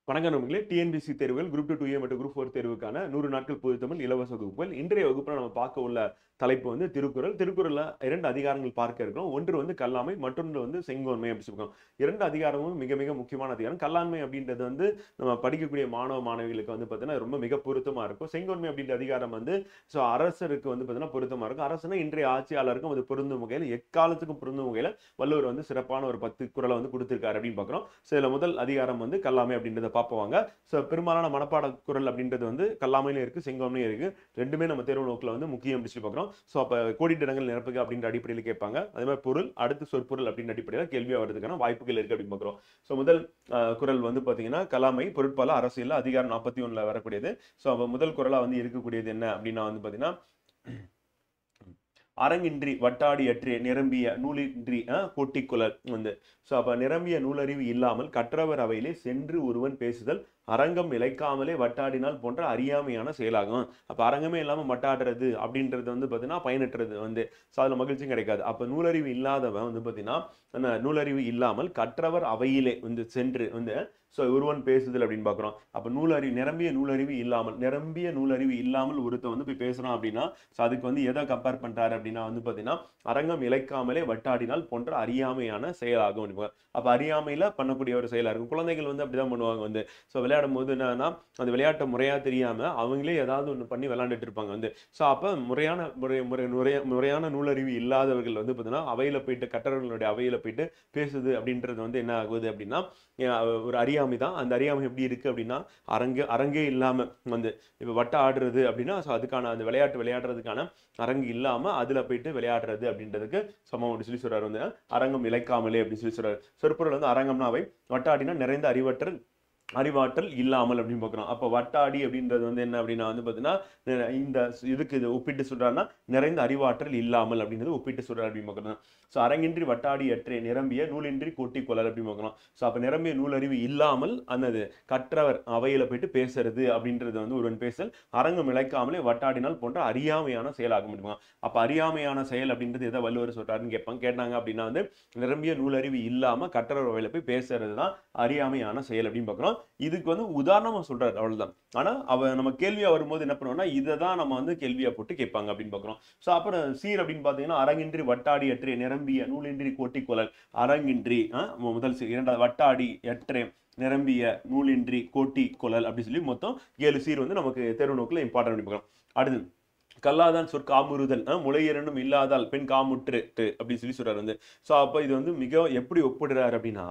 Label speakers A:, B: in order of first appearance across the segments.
A: வணக்கம் நண்பர்களே. டிஎன்பிஎஸ்சி தேர்வுகள் குரூப் 2 2A மற்றும் குரூப் 4 தேர்வுக்கான 100 நாட்கள் பொதுத் தமிழ் இலவச வகுப்புகள். இன்றைய வகுப்புல நம்ம பார்க்க உள்ள தலைப்பு வந்து திருக்குறள். திருக்குறள்ல 2 அதிகாரங்கள் பார்க்க இருக்கிறோம். ஒன்று வந்து கல்லாமை, மற்றொன்று வந்து செங்கோன்மை அப்படி சொல்லுவோம். 2 அதிகாரமும் மிக மிக முக்கியமான அதிகாரம். கல்லாண்மை அப்படின்றது வந்து நம்ம படிக்கக்கூடிய மாணவ மாணவிகளுக்கு வந்து பார்த்தீங்கன்னா ரொம்ப மிக பொருத்தமா இருக்கும். செங்கோன்மை அப்படின்ற அதிகாரம் வந்து அரசருக்கு வந்து பார்த்தீங்கன்னா பொருத்தமா இருக்கும். அரசுனா இன்றைய ஆட்சியாளருக்கும் அது பொருந்தும் வகையில், எக்காலத்துக்கும் பொருந்தும் வகையில் வள்ளுவர் வந்து சிறப்பான ஒரு 10 குறளை வந்து கொடுத்திருக்காரு அப்படின்னு பார்க்குறோம். இதுல முதல் அதிகாரம் வந்து கல்லாமை அப்படின்றத பார்ப்போங்க. பெரும்பாலான மனப்பாட குறள் அப்படின்றது வந்து கல்லாமையிலும் இருக்கு, செங்கோன்மையும் இருக்கு. ரெண்டுமே நம்ம தேர்வு நோக்கில் வந்து முக்கியம் அப்படின்னு சொல்லி பார்க்குறோம். அப்ப கோடிட்ட இடங்கள் நிரப்புக அப்படின்ற அடிப்படையில் கேட்பாங்க. அதே மாதிரி பொருள் அடுத்து சொற்பொருள் அப்படின்ற அடிப்படையில் கேள்வியா வர்றதுக்கான வாய்ப்புகள் இருக்கு அப்படின்னு பார்க்குறோம். முதல் குறள் வந்து பாத்தீங்கன்னா கலாமை பொருட்பால அரசியல் அதிகாரம் 41ல வரக்கூடியது. அப்ப முதல் குறளா வந்து இருக்கக்கூடியது என்ன அப்படின்னா வந்து பாத்தீங்கன்னா அரங்கின்றி வட்டாடி அற்றிய நிரம்பிய நூலின்றி கொட்டிக்குழல் வந்து அப்ப நிரம்பிய நூலறிவு இல்லாமல் கற்றவர் அவையிலே சென்று ஒருவன் பேசுதல் அரங்கம் இழைக்காமலே வட்டாடினால் போன்ற அறியாமையான செயலாகும். அப்ப அரங்கமே இல்லாம வட்டாடுறது அப்படின்றது வந்து பாத்தீங்கன்னா பயனற்றது வந்து அதுல மகிழ்ச்சியும் கிடைக்காது. அப்ப நூலறிவு இல்லாதவன் வந்து பாத்தீங்கன்னா நூலறிவு இல்லாமல் கற்றவர் அவையிலே வந்து சென்று வந்து ஒருவன் பேசுதல் அப்படின்னு பாக்குறோம். அப்ப நிரம்பிய நூலறிவு இல்லாமல் ஒருத்தன் வந்து போய் பேசுறான் அப்படின்னா அதுக்கு வந்து எதை கம்பேர் பண்றாரு அப்படின்னா வந்து பாத்தீங்கன்னா அரங்கம் இழைக்காமலே வட்டாடினால் போன்ற அறியாமையான செயலாகும். அப்ப அறியாமையில பண்ணக்கூடிய ஒரு செயலா இருக்கும். குழந்தைகள் வந்து அப்படிதான் பண்ணுவாங்க வந்து விளையாடும் போது என்னன்னா அந்த விளையாட்டை முறையா தெரியாம அவங்களே ஏதாவது ஒண்ணு பண்ணி விளையாண்டுட்டு இருப்பாங்க வந்து அப்ப முறையான நூலறிவு இல்லாதவர்கள் வந்து பாத்தீங்கன்னா அவையில போயிட்டு கற்றவர்களுடைய அவையில போயிட்டு பேசுது அப்படின்றது வந்து என்ன ஆகுது அப்படின்னா ஒரு அறியாமை தான். அந்த அறியாமை எப்படி இருக்கு அப்படின்னா அரங்கே இல்லாம வந்து இப்ப வட்ட ஆடுறது அப்படின்னா அதுக்கான அந்த விளையாடுறதுக்கான அரங்கு இல்லாம அதுல போயிட்டு விளையாடுறது அப்படின்றதுக்கு சமம் அப்படி சொல்லி சொல்றாரு வந்து அரங்கம் இழைக்காமலே அப்படின்னு சொல்லி சொல்றாரு. சொற்பொருள் வந்து அரங்கம்னா அவை, வட்டாடினா நிறைந்த அறிவாற்றல் இல்லாமல் அப்படின்னு பார்க்குறோம். அப்போ வட்டாடி அப்படின்றது வந்து என்ன அப்படின்னா வந்து பார்த்தீங்கன்னா இந்த இதுக்கு இது ஒப்பிட்டு சொல்றாருன்னா நிறைந்த அறிவாற்றல் இல்லாமல் அப்படின்றது ஒப்பிட்டு சொல்றாரு அப்படின்னு பார்க்குறோம். அரங்கின்றி வட்டாடி அற்றே நிரம்பிய நூலின்றி கொட்டிக்கொள்ளல் அப்படின்னு பார்க்குறோம். அப்போ நிரம்பிய நூலறிவு இல்லாமல் அந்த கற்றவர் அவையில போயிட்டு பேசுறது அப்படின்றது வந்து ஒருவன் பேசல் அரங்கம் இழைக்காமலே வட்டாடினால் போன்ற அறியாமையான செயலாக முடியுமா. அப்போ அறியாமையான செயல் அப்படின்றது எதை வள்ளுவர் சொல்றாருன்னு கேட்டாங்க அப்படின்னா வந்து நிரம்பிய நூலறிவு இல்லாம கற்றவர் அவையில போய் பேசுறது தான் அறியாமையான செயல் அப்படின்னு பார்க்குறோம். இதுக்கு வந்து உதாரணமா சொல்றாரு, அவ்வளவுதான். ஆனா நம்ம கேள்வியா வரும்போது என்ன பண்ணுவோம்னா இதை தான் நம்ம வந்து கேள்வியா போட்டு கேட்பாங்க அப்படின்னு பாக்குறோம். அப்புறம் சீர் அப்படின்னு பாத்தீங்கன்னா அரங்கின்றி வட்டாடி அற்றே நிரம்பிய நூலின்றி கொட்டிக்கொள்ளல் அரங்கின்றி முதல் சீர், இரண்டாவது வட்டாடி அற்றே நிரம்பிய நூலின்றி கோட்டி கொள்ளல் அப்படி சொல்லி மொத்தம் 7 சீர் வந்து நமக்கு தேர்வு நோக்கில் இம்பார்ட்டன்ட் பண்ணி பார்க்கலாம். அடுத்து கல்லாதான் சொற்காமுறுதல் முளையிரண்டும் இல்லாதால் பெண் காமுற்று அப்படின்னு சொல்லி சொல்றாரு வந்து அப்ப இது வந்து மிக எப்படி ஒப்பிடுறாரு அப்படின்னா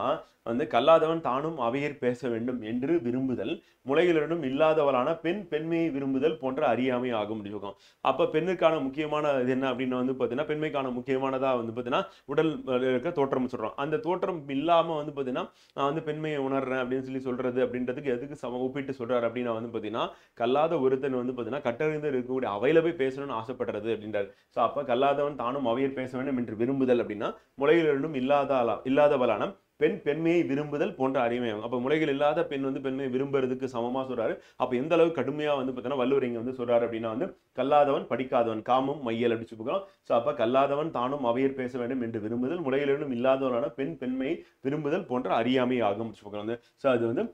A: வந்து கல்லாதவன் தானும் அவையர் பேச வேண்டும் என்று விரும்புதல் முளையிரண்டும் இல்லாதவளான பெண்மையை விரும்புதல் போன்ற அறியாமை ஆகும் அப்படின்னு. அப்ப பெண்ணுக்கான முக்கியமான இது என்ன அப்படின்னு வந்து பாத்தீங்கன்னா பெண்மைக்கான முக்கியமானதா வந்து பாத்தீங்கன்னா உடல் இருக்க தோற்றம் சொல்றோம். அந்த தோற்றம் இல்லாம வந்து பாத்தீங்கன்னா நான் வந்து பெண்மையை உணர்றேன் அப்படின்னு சொல்லி சொல்றது அப்படின்றதுக்கு எதுக்கு ஒப்பிட்டு சொல்றாரு அப்படின்னா வந்து பாத்தீங்கன்னா கல்லாத ஒருத்தன் வந்து பாத்தீங்கன்னா கட்டறிந்து இருக்கக்கூடிய அவையில போய் பேசணும்னு ஆசைப்படுறது அப்படின்றாரு. அப்ப கல்லாதவன் தானும் அவையர் பேச வேண்டும் என்று விரும்புதல் அப்படின்னா முளையிலிருந்தும் இல்லாதவளான பெண்மையை விரும்புதல் போன்ற அறிமையாகும். அப்ப முளைகள் இல்லாத பெண் வந்து பெண்மையை விரும்புறதுக்கு சமமா சொல்றாரு. அப்ப எந்த அளவுக்கு கடுமையா வந்து பார்த்தீங்கன்னா வள்ளுவர் இங்க வந்து சொல்றாரு அப்படின்னா வந்து கல்லாதவன் படிக்காதவன் காமம் மையல் அப்படி சொல்லுகிறோம். அப்ப கல்லாதவன் தானும் அவையர் பேச வேண்டும் என்று விரும்புதல் முளைகளிலும் இல்லாதவனான பெண்மையை விரும்புதல் போன்ற அறியாமை ஆகும் சொல்லுகிறாங்க. அது வந்து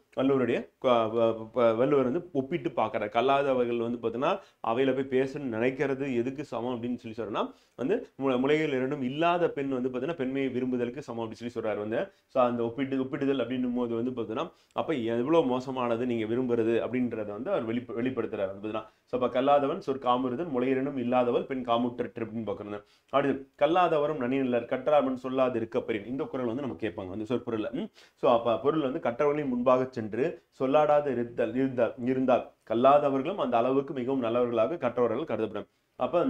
A: வள்ளுவர் வந்து ஒப்பிட்டு பார்க்கிறார். கல்லாதவர்கள் வந்து பார்த்தீங்கன்னா அவையில போய் பேசணும்னு நினைக்கிறது எதுக்கு சமம் அப்படின்னு சொல்லி சொல்றேன்னா வந்து முளைகள் இரண்டும் இல்லாத பெண் வந்து பார்த்தீங்கன்னா பெண்மையை விரும்புதலுக்கு சமம் அப்படின்னு சொல்லி சொல்றாரு வந்து அந்த ஒப்பிடுதல் அப்படின்னும் போது வந்து பார்த்தீங்கன்னா அப்ப எவ்வளவு மோசமானது நீங்க விரும்புறது அப்படின்றத வந்து அவர் வெளிப்படுத்துறாரு. அப்ப கல்லாதவன் காமுறுதல் முளையிரண்டும் இல்லாதவள் பெண் காமுற்றற்று அப்படின்னு பாக்குறது. அடுத்து கல்லாதவரும் நனிநிலர் கற்றார்மன் சொல்லாது இருக்கப்பெறின் இந்த குறள் வந்து நம்ம கேட்பாங்க வந்து சொற்பொருள். அப்ப பொருள் வந்து கற்றவர்களின் முன்பாக சென்று சொல்லாடாது இருந்தால் கல்லாதவர்களும் அந்த அளவுக்கு மிகவும் நல்லவர்களாக கற்றவர்கள் கருதப்படும். அப்ப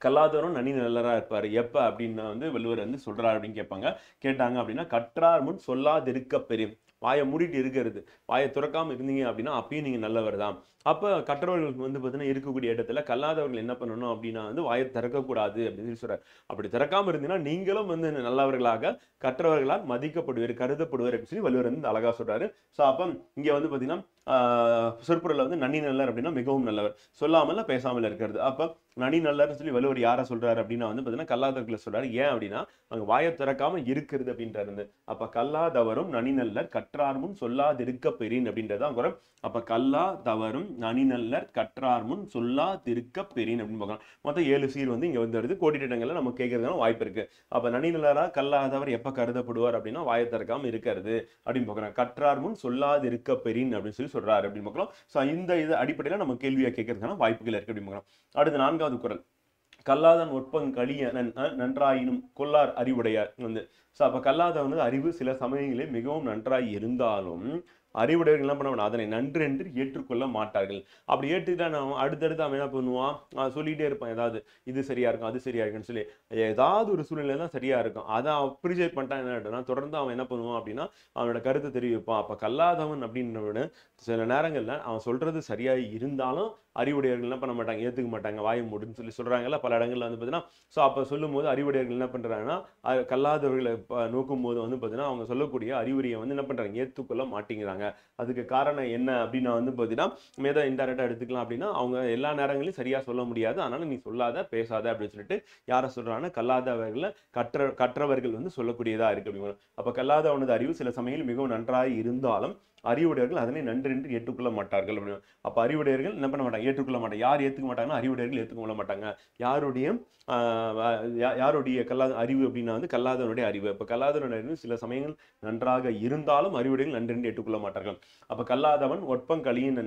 A: கல்லாதவரும் நனி நல்லரா இருப்பாரு எப்ப அப்படின்னு வந்து வள்ளுவர் வந்து சொல்றாரு அப்படின்னு கேட்டாங்க அப்படின்னா கற்றார் முன் சொல்லாதிருக்க பெரியும் வாயை மூடிட்டு இருக்கிறது, வாயை துறக்காம இருந்தீங்க அப்படின்னா அப்பயும் நீங்க நல்லவர் தான். அப்ப கற்றவர்களுக்கு வந்து பார்த்தீங்கன்னா இருக்கக்கூடிய இடத்துல கல்லாதவர்கள் என்ன பண்ணணும் அப்படின்னா வந்து வாயை திறக்கக்கூடாது அப்படின்னு சொல்றாரு. அப்படி திறக்காம இருந்தீங்கன்னா நீங்களும் வந்து நல்லவர்களாக கற்றவர்களால் மதிக்கப்படுவார் கருதப்படுவார் அப்படின்னு சொல்லி வள்ளுவர் வந்து அழகா சொல்றாரு. அப்ப இங்க வந்து பாத்தீங்கன்னா சொற்பொருள்ல வந்து நனி நல்லர் அப்படின்னா மிகவும் நல்லவர், சொல்லாமல் பேசாமல் இருக்கிறது. அப்ப நனி நல்லர்னு சொல்லி வள்ளுவர் யாரை சொல்றாரு அப்படின்னா வந்து பார்த்தீங்கன்னா கல்லாதவர்களை சொல்றாரு. ஏன் அப்படின்னா அவங்க வாயை திறக்காம இருக்கிறது அப்படின்றாரு. அப்ப கல்லாதவரும் நனி நல்லர் கற்றார் முன் சொல்லாதிருக்க பெறின் அப்படின்றதான் குறள். அப்ப கல்லாதவரும் நனி நல்லர் கற்றார் முன் சொல்லாதிருக்க பெறின் அப்படின்னு பார்க்கலாம். மொத்தம் 7 சீர் வந்து இங்க வந்து வருது. கோடிட்ட நம்ம கேட்கறதுக்கான வாய்ப்பு இருக்கு. அப்ப நனி நல்லரா கல்லாதவர் எப்ப கருதப்படுவார் அப்படின்னா வாயை திறக்காம இருக்கிறது அப்படின்னு பார்க்குறோம். கற்றார் முன் சொல்லாதிருக்க பெறின் அப்படின்னு சொல்லி சொல்றாரு அப்படின்னு பார்க்குறோம். ஸோ இந்த இது அடிப்படையில் நம்ம கேள்வியை கேட்கறதுக்கான வாய்ப்புகள் இருக்கு அப்படின்னு பார்க்குறோம். அடுத்து 4வது குறள். கல்லாதன் ஒற்பங் கலிய நன்றாயினும் கொல்லார் அறிவுடையார் வந்து. ஸோ அப்ப கல்லாதவனது அறிவு சில சமயங்களில் மிகவும் நன்றாய் இருந்தாலும் அறிவுடையவர்கள் என்ன பண்ணுவாங்க, அதனை நன்று என்று ஏற்றுக்கொள்ள மாட்டார்கள். அப்படி ஏற்றுக்கிட்டா நான் அடுத்தடுத்து அவன் என்ன பண்ணுவான், சொல்லிட்டே இருப்பான், ஏதாவது இது சரியா இருக்கும் அது சரியா இருக்குன்னு சொல்லி. ஏதாவது ஒரு சூழ்நிலை தான் சரியா இருக்கும், அதை அப்ரிஷியேட் பண்ணிட்டான் என்ன தொடர்ந்து அவன் என்ன பண்ணுவான் அப்படின்னா அவனோட கருத்தை தெரிவிப்பான். அப்ப கல்லாதவன் அப்படின்றவன சில நேரங்கள்ல அவன் சொல்றது சரியா இருந்தாலும் அறிவுடையர்கள் என்ன பண்ண மாட்டாங்க, ஏத்துக்க மாட்டாங்க, வாயை மூடுன்னு சொல்லி சொல்றாங்கல்ல பல இடங்கள்ல வந்து பார்த்தீங்கன்னா. ஸோ அப்போ சொல்லும் போது அறிவுடையர்கள் என்ன பண்றாங்கன்னா கல்லாதவர்களை நோக்கும் போது வந்து பார்த்தீங்கன்னா அவங்க சொல்லக்கூடிய அறிவுரையை வந்து என்ன பண்றாங்க, ஏற்றுக்கொள்ள மாட்டேங்கிறாங்க. அதுக்கு காரணம் என்ன அப்படின்னா வந்து பார்த்தீங்கன்னா மேதா இன்டைரக்டா எடுத்துக்கலாம் அப்படின்னா அவங்க எல்லா நேரங்களையும் சரியா சொல்ல முடியாது, அதனால நீ சொல்லாத பேசாத அப்படின்னு சொல்லிட்டு யாரை சொல்றாங்கன்னா கல்லாதவர்களை கற்றவர்கள் வந்து சொல்லக்கூடியதா இருக்கு அப்படிங்கிற. அப்ப கல்லாதவனது அறிவு சில சமயங்கள் மிகவும் நன்றாக இருந்தாலும் அறிவுடையர்கள் அதனை நன்றென்று ஏற்றுக்கொள்ள மாட்டார்கள் அப்படின்னு. அப்ப அறிவுடையர்கள் என்ன பண்ண மாட்டாங்க, ஏற்றுக்கொள்ள மாட்டாங்க. யார் ஏற்றுக்க மாட்டாங்கன்னா அறிவுடையர்கள் ஏற்றுக்கொள்ள மாட்டாங்க. யாருடைய அறிவு அப்படின்னா வந்து கல்லாதவனுடைய அறிவு. அப்ப கல்லாதவனுடைய அறிவு சில சமயங்கள் நன்றாக இருந்தாலும் அறிவுடையர்கள் நன்றென்று ஏற்றுக்கொள்ள மாட்டார்கள். அப்ப கல்லாதவன் ஒற்பங்களியின்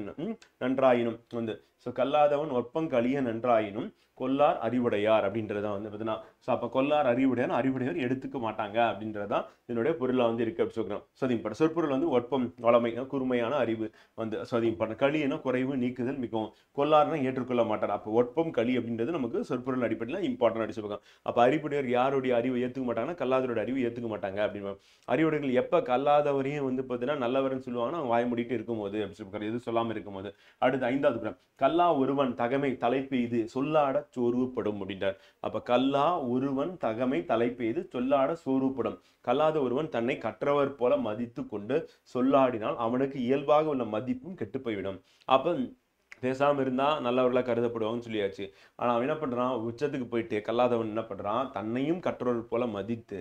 A: நன்றாயினும் வந்து. ஸோ கல்லாதவன் ஒற்பங்களிய நன்றாயினும் கொல்லார் அறிவுடையார் அப்படின்றதான் வந்து பார்த்தீங்கன்னா. ஸோ அப்போ கொல்லார் அறிவுடையார் எடுத்துக்க மாட்டாங்க அப்படின்றதான் இதனுடைய பொருளை வந்து இருக்கு அப்படி சொல்கிறோம். சதிப்பட சொற்பொருள் வந்து ஒற்பம் வளமை கூர்மையான அறிவு வந்து சதிப்பட. களினா குறைவு நீக்குதல் மிகவும், கொல்லார்னா ஏற்றுக்கொள்ள மாட்டார். அப்போ ஒற்பம் களி அப்படின்றது நமக்கு சொற்பொருள் அடிப்படையில் இம்பார்ட்டன் அடி சொல்லுவாங்க. அப்போ அறிவுடையர் யாருடைய அறிவை ஏற்றுக்க மாட்டாங்கன்னா கல்லாதவரோட அறிவு ஏற்றுக்க மாட்டாங்க அப்படின்னு. அறிவுடையர்கள் எப்போ கல்லாதவரையும் வந்து பார்த்தீங்கன்னா நல்லவர்னு சொல்லுவாங்கன்னா அவங்க வாய் மூடிட்டு இருக்கும்போது அப்படி சொல்லுவாங்க, எதுவும் சொல்லாமல் இருக்கும்போது. அடுத்து 5வது குறள். கல்லா ஒருவன் தகமை தலைப்பெய்து சொல்லாட சோர்வுப்படும் அப்படின்றார். அப்ப கல்லா ஒருவன் தகமை தலைப்பெய்து சொல்லாட சோர்வுப்படும். கல்லாத ஒருவன் தன்னை கற்றவர் போல மதித்து கொண்டு சொல்லாடினால் அவனுக்கு இயல்பாக உள்ள மதிப்பும் கெட்டு போய்விடும். அப்ப பேசாம இருந்தா நல்லவர்களா கருதப்படுவாங்கன்னு சொல்லியாச்சு. ஆனா அவன் என்ன பண்றான், உச்சத்துக்கு போயிட்டு கல்லாதவன் என்ன பண்றான், தன்னையும் கற்றவர் போல மதித்து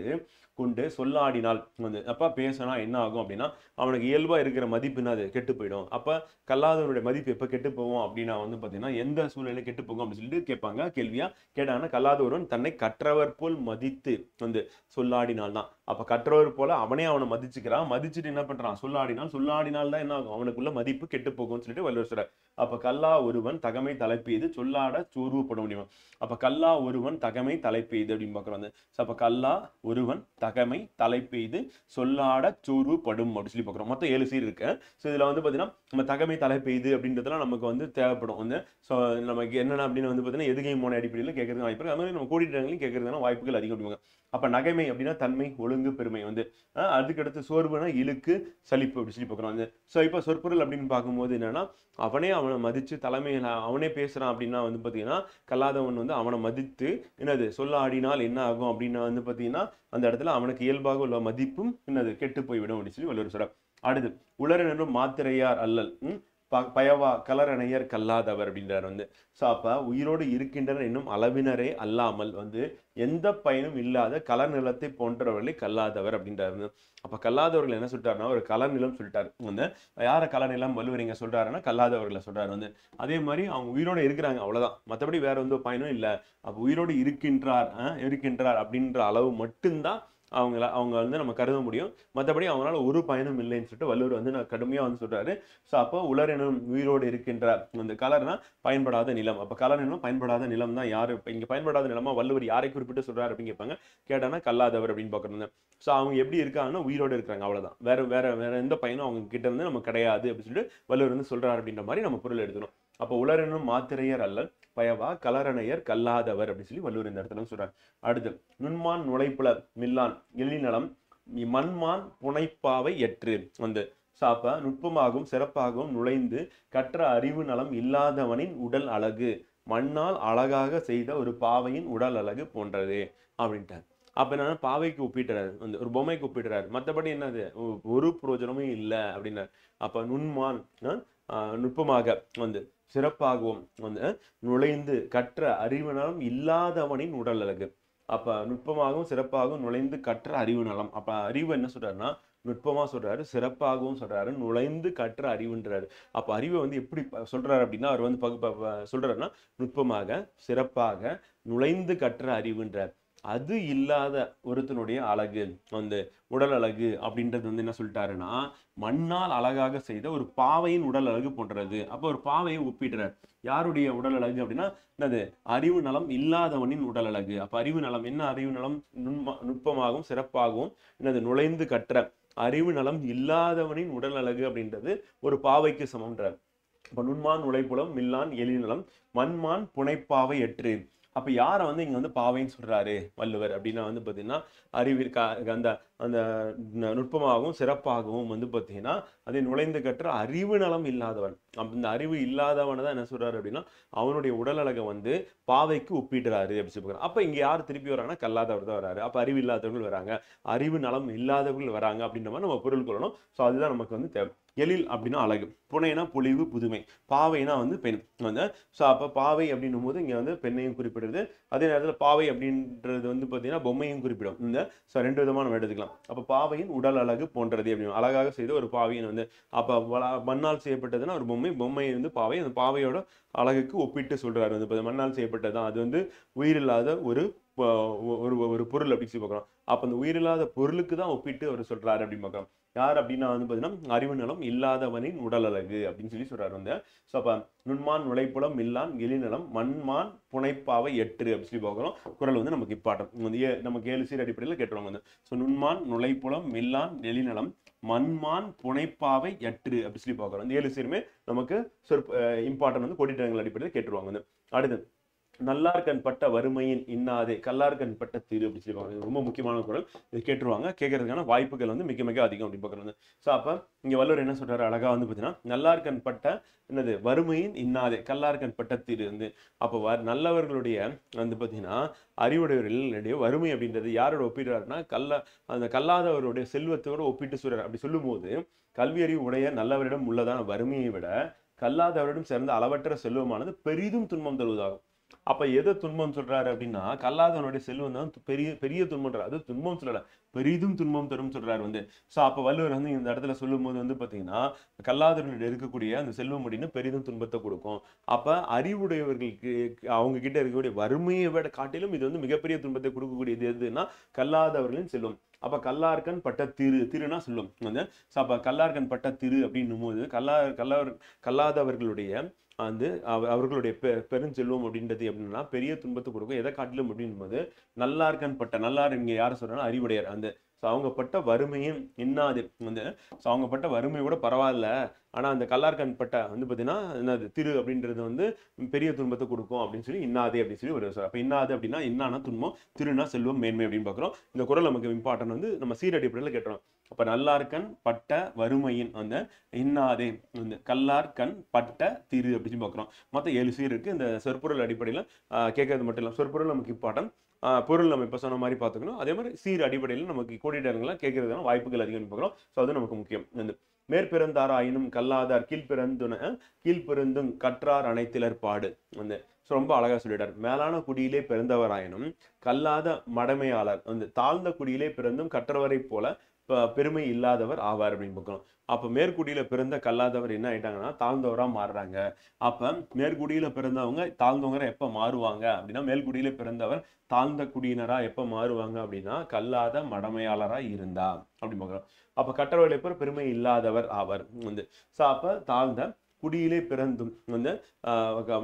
A: கொண்டு சொல்லாடினால் வந்து அப்ப பேசினா என்ன ஆகும் அப்படின்னா அவனுக்கு இயல்பா இருக்கிற மதிப்பு என்னது கெட்டு போயிடும். அப்ப கல்லாதவனுடைய மதிப்பு எப்ப கெட்டு போவோம் அப்படின்னா வந்து பாத்தீங்கன்னா எந்த சூழ்நிலை கெட்டு போகும் அப்படின்னு சொல்லிட்டு கேட்பாங்க. கேள்வியா கேட்டாங்கன்னா கல்லாதவன் தன்னை கற்றவர் போல் மதித்து வந்து சொல்லாடினால் தான். அப்ப கற்றவர் போல அவனே அவனை மதிச்சுக்கிறான், மதிச்சுட்டு என்ன பண்றான் சொல்லாடினால் தான் என்ன ஆகும், அவனுக்குள்ள மதிப்பு கெட்டு போகும்னு சொல்லிட்டு வள்ளுவர் சொல்றார். அப்ப கல்லா ஒருவன் தகமை தலைப்பெய்து சொல்லாட சோர்வுப்பட முடியும். அப்ப கல்லா ஒருவன் தகமை தலைப்பெய்து அப்படின்னு பாக்குறாங்க. அப்ப கல்லா ஒருவன் தகமை தலைப்பெய்து சொல்லாட சோர்வுப்படும் அப்படின்னு சொல்லி பாக்குறோம். மொத்தம் 7 சீர் இருக்கு. ஸோ இதுல வந்து பாத்தீங்கன்னா நம்ம தகமை தலைப்பெய்து அப்படின்றதுலாம் நமக்கு வந்து தேவைப்படும் வந்து. ஸோ நமக்கு என்னென்ன அப்படின்னு வந்து பாத்தீங்கன்னா எதுகை மோன அடிப்படையில் கேட்கறது வாய்ப்பு இருக்கு. அது மாதிரி நம்ம கோடிட்டங்களையும் கேட்கறதுக்கான வாய்ப்புகள் அதிகம் அப்படிங்க. அப்ப நகைமை அப்படின்னா தன்மை ஒழுங்கு பெருமை வந்து. அதுக்கடுத்து சோர்வுனா இழுக்கு சலிப்பு அப்படி சொல்லி பாக்குறோம் வந்து. ஸோ இப்போ சொற்பொருள் அப்படின்னு பார்க்கும்போது என்னன்னா அவனை மதிச்சு தலைமையில அவனே பேசுறான் அப்படின்னா வந்து பாத்தீங்கன்னா கல்லாதவன் வந்து அவனை மதித்து என்னது சொல்ல ஆடினால் என்ன ஆகும் அப்படின்னா வந்து பாத்தீங்கன்னா அந்த இடத்துல அவனுக்கு இயல்பாக உள்ள மதிப்பும் என்னது கெட்டு போய்விடும் அப்படின்னு சொல்லி வள்ளுவர் சொல்றார். அடுத்து உளரெனும் மாத்திரையார் அல்லல் பயவா கலரணையர் கல்லாதவர் அப்படின்றார் வந்து. ஸோ அப்ப உயிரோடு இருக்கின்றனர் என்னும் அளவினரே அல்லாமல் வந்து எந்த பயனும் இல்லாத கலர் நிலத்தை போன்றவர்களை கல்லாதவர் அப்படின்றாரு. அப்ப கல்லாதவர்கள் என்ன சொல்லிட்டாருன்னா ஒரு கலர் நிலம் சொல்லிட்டாரு வந்து. யார கலர் நிலம் வள்ளுவர் சொல்றாருன்னா கல்லாதவர்களை சொல்றாரு வந்து. அதே மாதிரி அவங்க உயிரோடு இருக்கிறாங்க அவ்வளவுதான், மற்றபடி வேற எந்த பயனும் இல்லை. அப்ப உயிரோடு இருக்கின்றார் அப்படின்ற அளவு மட்டும்தான் அவங்க வந்து நம்ம கருத முடியும், மற்றபடி அவங்களால ஒரு பயனும் இல்லைன்னு சொல்லிட்டு வள்ளுவர் வந்து நான் கடுமையா வந்து சொல்றாரு. ஸோ அப்போ உலரெனும் உயிரோடு இருக்கின்ற அந்த கலர்னா பயன்படாத நிலம். அப்ப கலர் நிலம் பயன்படாத நிலம் தான் யாரு இங்க பயன்படாத நிலமா வள்ளுவர் யாரை குறிப்பிட்டு சொல்றாரு அப்படின்னு கேட்பாங்க. கேட்டானா கல்லாதவர் அப்படின்னு பாக்குறாங்க. ஸோ அவங்க எப்படி இருக்காங்கன்னா உயிரோடு இருக்கிறாங்க அவ்வளவுதான், வேற எந்த பயனும் அவங்க கிட்ட இருந்து நம்ம கிடையாது அப்படின்னு சொல்லிட்டு வள்ளுவர் வந்து சொல்றாரு அப்படின்ற மாதிரி நம்ம பொருள் எடுக்கணும். அப்போ உலரெனும் மாத்திரையர் அல்ல பயவா கலரணையர் கல்லாதவர் அப்படின்னு சொல்லி வள்ளுவர் இந்த இடத்துல சொல்றாரு. அடுத்து நுண்மான் நுழைப்புல மில்லான் எழில்நலம் மண்மான் புனைப்பாவை எற்று வந்து. சாப்ப நுட்பமாகவும் சிறப்பாகவும் நுழைந்து கற்ற அறிவு நலம் இல்லாதவனின் உடல் அழகு மண்ணால் அழகாக செய்த ஒரு பாவையின் உடல் அழகு போன்றது அப்படின்ட்டார். அப்ப என்னன்னா பாவைக்கு ஒப்பிடுறாரு, வந்து ஒரு பொம்மைக்கு ஒப்பிடுறாரு. மத்தபடி என்னது ஒரு பிரயோஜனமும் இல்ல அப்படின்னாரு. அப்ப நுண்மான் நுட்பமாக வந்து சிறப்பாகவும் வந்து நுழைந்து கற்ற அறிவு நலம் இல்லாதவனின் உடல் அழகு. அப்ப நுட்பமாகவும் சிறப்பாகவும் நுழைந்து கற்ற அறிவு நலம். அப்ப அறிவு என்ன சொல்றாருன்னா நுட்பமா சொல்றாரு, சிறப்பாகவும் சொல்றாரு, நுழைந்து கற்ற அறிவுன்றாரு. அப்ப அறிவை வந்து எப்படி சொல்றாரு அப்படின்னா அவர் வந்து சொல்றாருன்னா நுட்பமாக சிறப்பாக நுழைந்து கற்ற அறிவுன்றார். அது இல்லாத ஒருத்தனுடைய அழகு வந்து உடல் அழகு அப்படின்றது வந்து என்ன சொல்லிட்டாருன்னா மண்ணால் அழகாக செய்த ஒரு பாவையின் உடல் அழகு போன்றது. அப்போ ஒரு பாவையை ஒப்பிடுறார். யாருடைய உடல் அழகு அப்படின்னா என்னது அறிவு நலம் இல்லாதவனின் உடல் அழகு. அப்ப அறிவு நலம் என்ன? அறிவு நலம் நுட்பமாகவும் சிறப்பாகவும் என்னது நுழைந்து கற்ற அறிவு நலம் இல்லாதவனின் உடல் அழகு அப்படின்றது ஒரு பாவைக்கு சமம்ன்றார். அப்ப நுண்மான் உழைப்புலம் மில்லான் எழில்நலம் மண்மான் புனைப்பாவை எற்று. அப்ப யாரை வந்து இங்க வந்து பாவைன்னு சொல்றாரு வள்ளுவர் அப்படின்னா வந்து பாத்தீங்கன்னா அறிவிற்கா அந்த அந்த நுட்பமாகவும் சிறப்பாகவும் வந்து பாத்தீங்கன்னா அதை நுழைந்து கற்ற அறிவு நலம் இல்லாதவன். அந்த அறிவு இல்லாதவனை தான் என்ன சொல்றாரு அப்படின்னா அவனுடைய உடல் அழகை வந்து பாவைக்கு ஒப்பிடுறாரு அப்படி சொல்றாரு. அப்ப இங்க யார் திருப்பி வராங்கன்னா கல்லாதவர் தான் வராரு. அப்ப அறிவு இல்லாதவர்கள் வராங்க, அறிவு நலம் இல்லாதவர்கள் வராங்க அப்படின்ற மாதிரி நம்ம பொருள் கொள்ளணும். ஸோ அதுதான் நமக்கு வந்து தேவை. எழில் அப்படின்னா அழகு, புனைனா பொலிவு புதுமை, பாவைனா வந்து பெண் வந்து. ஸோ அப்போ பாவை அப்படின்னும் போது இங்கே வந்து பெண்ணையும் குறிப்பிடுறது, அதே நேரத்தில் பாவை அப்படின்றது வந்து பார்த்தீங்கன்னா பொம்மையும் குறிப்பிடும். இந்த ஸோ ரெண்டு விதமாக நம்ம எடுத்துக்கலாம். அப்போ பாவையின் உடல் அழகு போன்றது அப்படின்னு அழகாக செய்த ஒரு பாவையின் வந்து அப்போ மண்ணால் செய்யப்பட்டதுன்னா ஒரு பொம்மை வந்து பாவை, அந்த பாவையோட அழகுக்கு ஒப்பிட்டு சொல்றாரு வந்து இப்போ மண்ணால் செய்யப்பட்டதுதான் அது வந்து உயிரில்லாத ஒரு ஒரு பொருள் அப்படின்னு சொல்லி பார்க்குறோம். அப்போ அந்த உயிரில்லாத பொருளுக்கு தான் ஒப்பிட்டு அவர் சொல்றாரு அப்படின்னு பார்க்குறோம். யார் அப்படின்னா வந்து பார்த்தீங்கன்னா அறிவு நலம் இல்லாதவனின் உடல் அழகு அப்படின்னு சொல்லி சொல்றாரு வந்து. ஸோ அப்போ நுண்மான் நுழைப்புலம் மில்லான் எழில்நலம் மண்மான் புனைப்பாவை எற்று அப்படின்னு சொல்லி பார்க்குறோம். குறள் வந்து நமக்கு இம்பார்ட்டன்ட் வந்து நமக்கு 7 சீர் அடிப்படையில் கேட்டுருவாங்க வந்து. ஸோ நுண்மான் நுழைப்புலம் மில்லான் எழில்நலம் மண்மான் புனைப்பாவை எற்று அப்படி சொல்லி பார்க்குறோம். இந்த 7 சீருமே நமக்கு இம்பார்ட்டன்ட் வந்து கோடிட்டங்கள் அடிப்படையில் கேட்டுருவாங்க வந்து. அடுத்து நல்லார்கண் பட்ட வறுமையின் இன்னாதே கல்லார்கண் பட்ட திரு அப்படி சொல்லுவாங்க. ரொம்ப முக்கியமான குறள், இது கேட்டுருவாங்க, கேட்கறதுக்கான வாய்ப்புகள் வந்து மிக மிக அதிகம் அப்படின்னு பார்க்குறது. ஸோ அப்போ இங்கே வள்ளுவர் என்ன சொல்றாரு அழகா வந்து பார்த்தீங்கன்னா நல்லார்கண் பட்ட என்னது வறுமையின் இன்னாதே கல்லார்கண் பட்ட திரு வந்து. அப்போ நல்லவர்களுடைய வந்து பார்த்தீங்கன்னா அறிவுடையவர்களுடைய வறுமை அப்படின்றது யாரோட ஒப்பிடுறாருன்னா அந்த கல்லாதவருடைய செல்வத்தோடு ஒப்பிட்டு சொல்றாரு. அப்படி சொல்லும்போது கல்வி அறிவு உடைய நல்லவரிடம் உள்ளதான வறுமையை விட கல்லாதவரிடம் சேர்ந்த அளவற்ற செல்வமானது பெரிதும் துன்பம் தருவதாகும். அப்ப எதை துன்பம் சொல்றாரு அப்படின்னா கல்லாதவனுடைய செல்வம் தான் பெரிய பெரிய துன்பம்ன்றார். அது துன்பம் சொல்லல, பெரிதும் துன்பம் தரும் சொல்றாரு வந்து. ஸோ அப்ப வள்ளுவர் வந்து இந்த இடத்துல சொல்லும் போது வந்து பாத்தீங்கன்னா கல்லாதவர்கள் இருக்கக்கூடிய அந்த செல்வம் அப்படின்னு பெரிதும் துன்பத்தை கொடுக்கும். அப்ப அறிவுடையவர்களுக்கு அவங்க கிட்ட இருக்கக்கூடிய வறுமையை விட காட்டிலும் இது வந்து மிகப்பெரிய துன்பத்தை கொடுக்கக்கூடியது எதுன்னா கல்லாதவர்களின் செல்வம். அப்ப கல்லார்கண் பட்ட திருனா சொல்லும் வந்து. அப்ப கல்லார்கண் பட்ட திரு அப்படின்னும் போது கல்லாதவர்களுடைய வந்து அவர்களுடைய பெருஞ்செல்வம் அப்படின்றது எப்படின்னா பெரிய துன்பத்தை கொடுக்கும். எதை காட்டிலும் அப்படின்போது நல்லார்கண் பட்ட நல்லார் இங்க யார சொல்றாங்கன்னா அறிவுடையார் அந்த. ஸோ அவங்க பட்ட வறுமையும் இன்னாது வந்து. ஸோ அவங்க பட்ட வறுமை கூட பரவாயில்ல, ஆனா அந்த கல்லார்கண் பட்ட வந்து பார்த்தீங்கன்னா என்னது திரு அப்படின்றது வந்து பெரிய துன்பத்தை கொடுக்கும் அப்படின்னு சொல்லி இன்னாதே அப்படின்னு சொல்லி ஒரு அப்போ இன்னாது அப்படின்னா இன்னானா துன்பம், திருனா செல்வம் மேன்மை அப்படின்னு பார்க்குறோம். இந்த குறள் நமக்கு இம்பார்ட்டன்ட் வந்து நம்ம சீரடிப்படையில் கேட்டுறோம். அப்ப நல்லார்கண் பட்ட வறுமையின் வந்து இன்னாதே வந்து கல்லார்கண் பட்ட திரு அப்படின்னு பார்க்குறோம். மொத்தம் 7 சீர் இருக்கு. இந்த சொற்பொருள் அடிப்படையில் கேட்கறது மட்டும் இல்லை, சொற்பொருள் நமக்கு இம்பார்ட்டன்ட், பொருள் நம்ம இப்போ சொன்ன மாதிரி பார்த்துக்கணும். அதே மாதிரி சீர் அடிப்படையில் நமக்கு கோடிட்டங்கள்லாம் கேட்கறதுக்கான வாய்ப்புகள் அதிகம் பார்க்குறோம். ஸோ அது நமக்கு முக்கியம். இந்த மேற்பிறந்தார் ஆயினும் கல்லாதார் கீழ்பிறந்தும் கற்றார் அனைத்திலர் பாடு வந்து. ஸோ ரொம்ப அழகா சொல்லிட்டார். மேலான குடியிலே பிறந்தவராயினும் கல்லாத மடமையாளர் வந்து தாழ்ந்த குடியிலே பிறந்தும் கற்றவரை போல பெருமை இல்லாதவர் ஆவார் அப்படின்னு பார்க்கணும். அப்ப மேற்குடியில பிறந்த கல்லாதவர் என்ன ஆயிட்டாங்கன்னா தாழ்ந்தவரா மாறுறாங்க. அப்ப மேற்குடியில பிறந்தவங்க தாழ்ந்தவங்க எப்ப மாறுவாங்க அப்படின்னா மேல்குடியில பிறந்தவர் தாழ்ந்த குடியினரா எப்ப மாறுவாங்க அப்படின்னா கல்லாத மடமையாளரா இருந்தா அப்படி பார்க்கிறோம். அப்ப கற்றவர்களை பேர் பெருமை இல்லாதவர் ஆவர் வந்து. ஸோ அப்ப தாழ்ந்த குடியிலே பிறந்தும் வந்து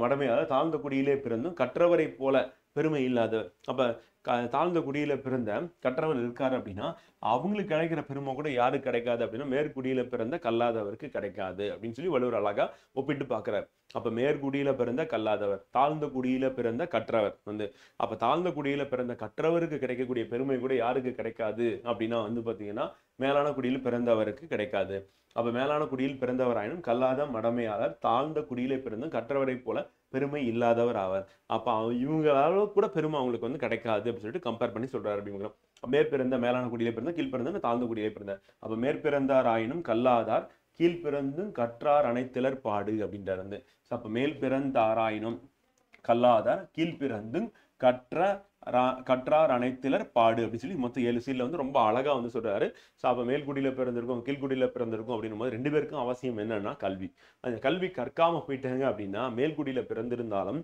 A: மடமையாளர் தாழ்ந்த குடியிலே பிறந்தும் கற்றவரை போல பெருமை இல்லாதவர். அப்ப தாழ்ந்த குடியில பிறந்த கற்றவர் இருக்காரு அப்படின்னா அவங்களுக்கு கிடைக்கிற பெருமை கூட யாருக்கு கிடைக்காது அப்படின்னா மேற்குடியில பிறந்த கல்லாதவருக்கு கிடைக்காது அப்படின்னு சொல்லி வள்ளுவர் அழகா ஒப்பிட்டு பார்க்கிறார். அப்ப மேற்குடியில பிறந்த கல்லாதவர், தாழ்ந்த குடியில பிறந்த கற்றவர் வந்து. அப்ப தாழ்ந்த குடியில பிறந்த கற்றவருக்கு கிடைக்கக்கூடிய பெருமை கூட யாருக்கு கிடைக்காது அப்படின்னா வந்து பாத்தீங்கன்னா மேலான குடியில் பிறந்தவருக்கு கிடைக்காது. அப்ப மேலான குடியில் பிறந்தவராயினும் கல்லாத மடமையாளர் தாழ்ந்த குடியிலே பிறந்தும் கற்றவரை போல பெருமை இல்லாதவர் ஆவார். அப்ப இவங்களால கூட பெருமை அவங்களுக்கு வந்து கிடைக்காது அப்படின்னு சொல்லிட்டு கம்பேர் பண்ணி சொல்றாரு அப்படிங்கிறோம். மேற்பிறந்த மேலான குடியிலே பிறந்த கீழ்பிறந்த தாழ்ந்த குடியிலே பிறந்த. அப்ப மேற்பிறந்தார் ஆயினும் கல்லாதார் கீழ்பிறந்தும் கற்றார் அனைத்திலர் பாடு அப்படின்றார் வந்து. அப்ப மேல் பிறந்தாராயினும் கல்லாதார் கீழ்பிறந்தும் கற்றார் அனைத்திலர் பாடு அப்படின்னு சொல்லி மொத்தம் 7 சீல்ல வந்து ரொம்ப அழகா வந்து சொல்றாரு. ஸோ அப்ப மேல்குடியில பிறந்திருக்கும் கீழ்குடியில பிறந்திருக்கும் அப்படின்னும் போது 2 பேருக்கும் அவசியம் என்னன்னா கல்வி. அந்த கல்வி கற்காம போயிட்டாங்க அப்படின்னா மேல்குடியில பிறந்திருந்தாலும்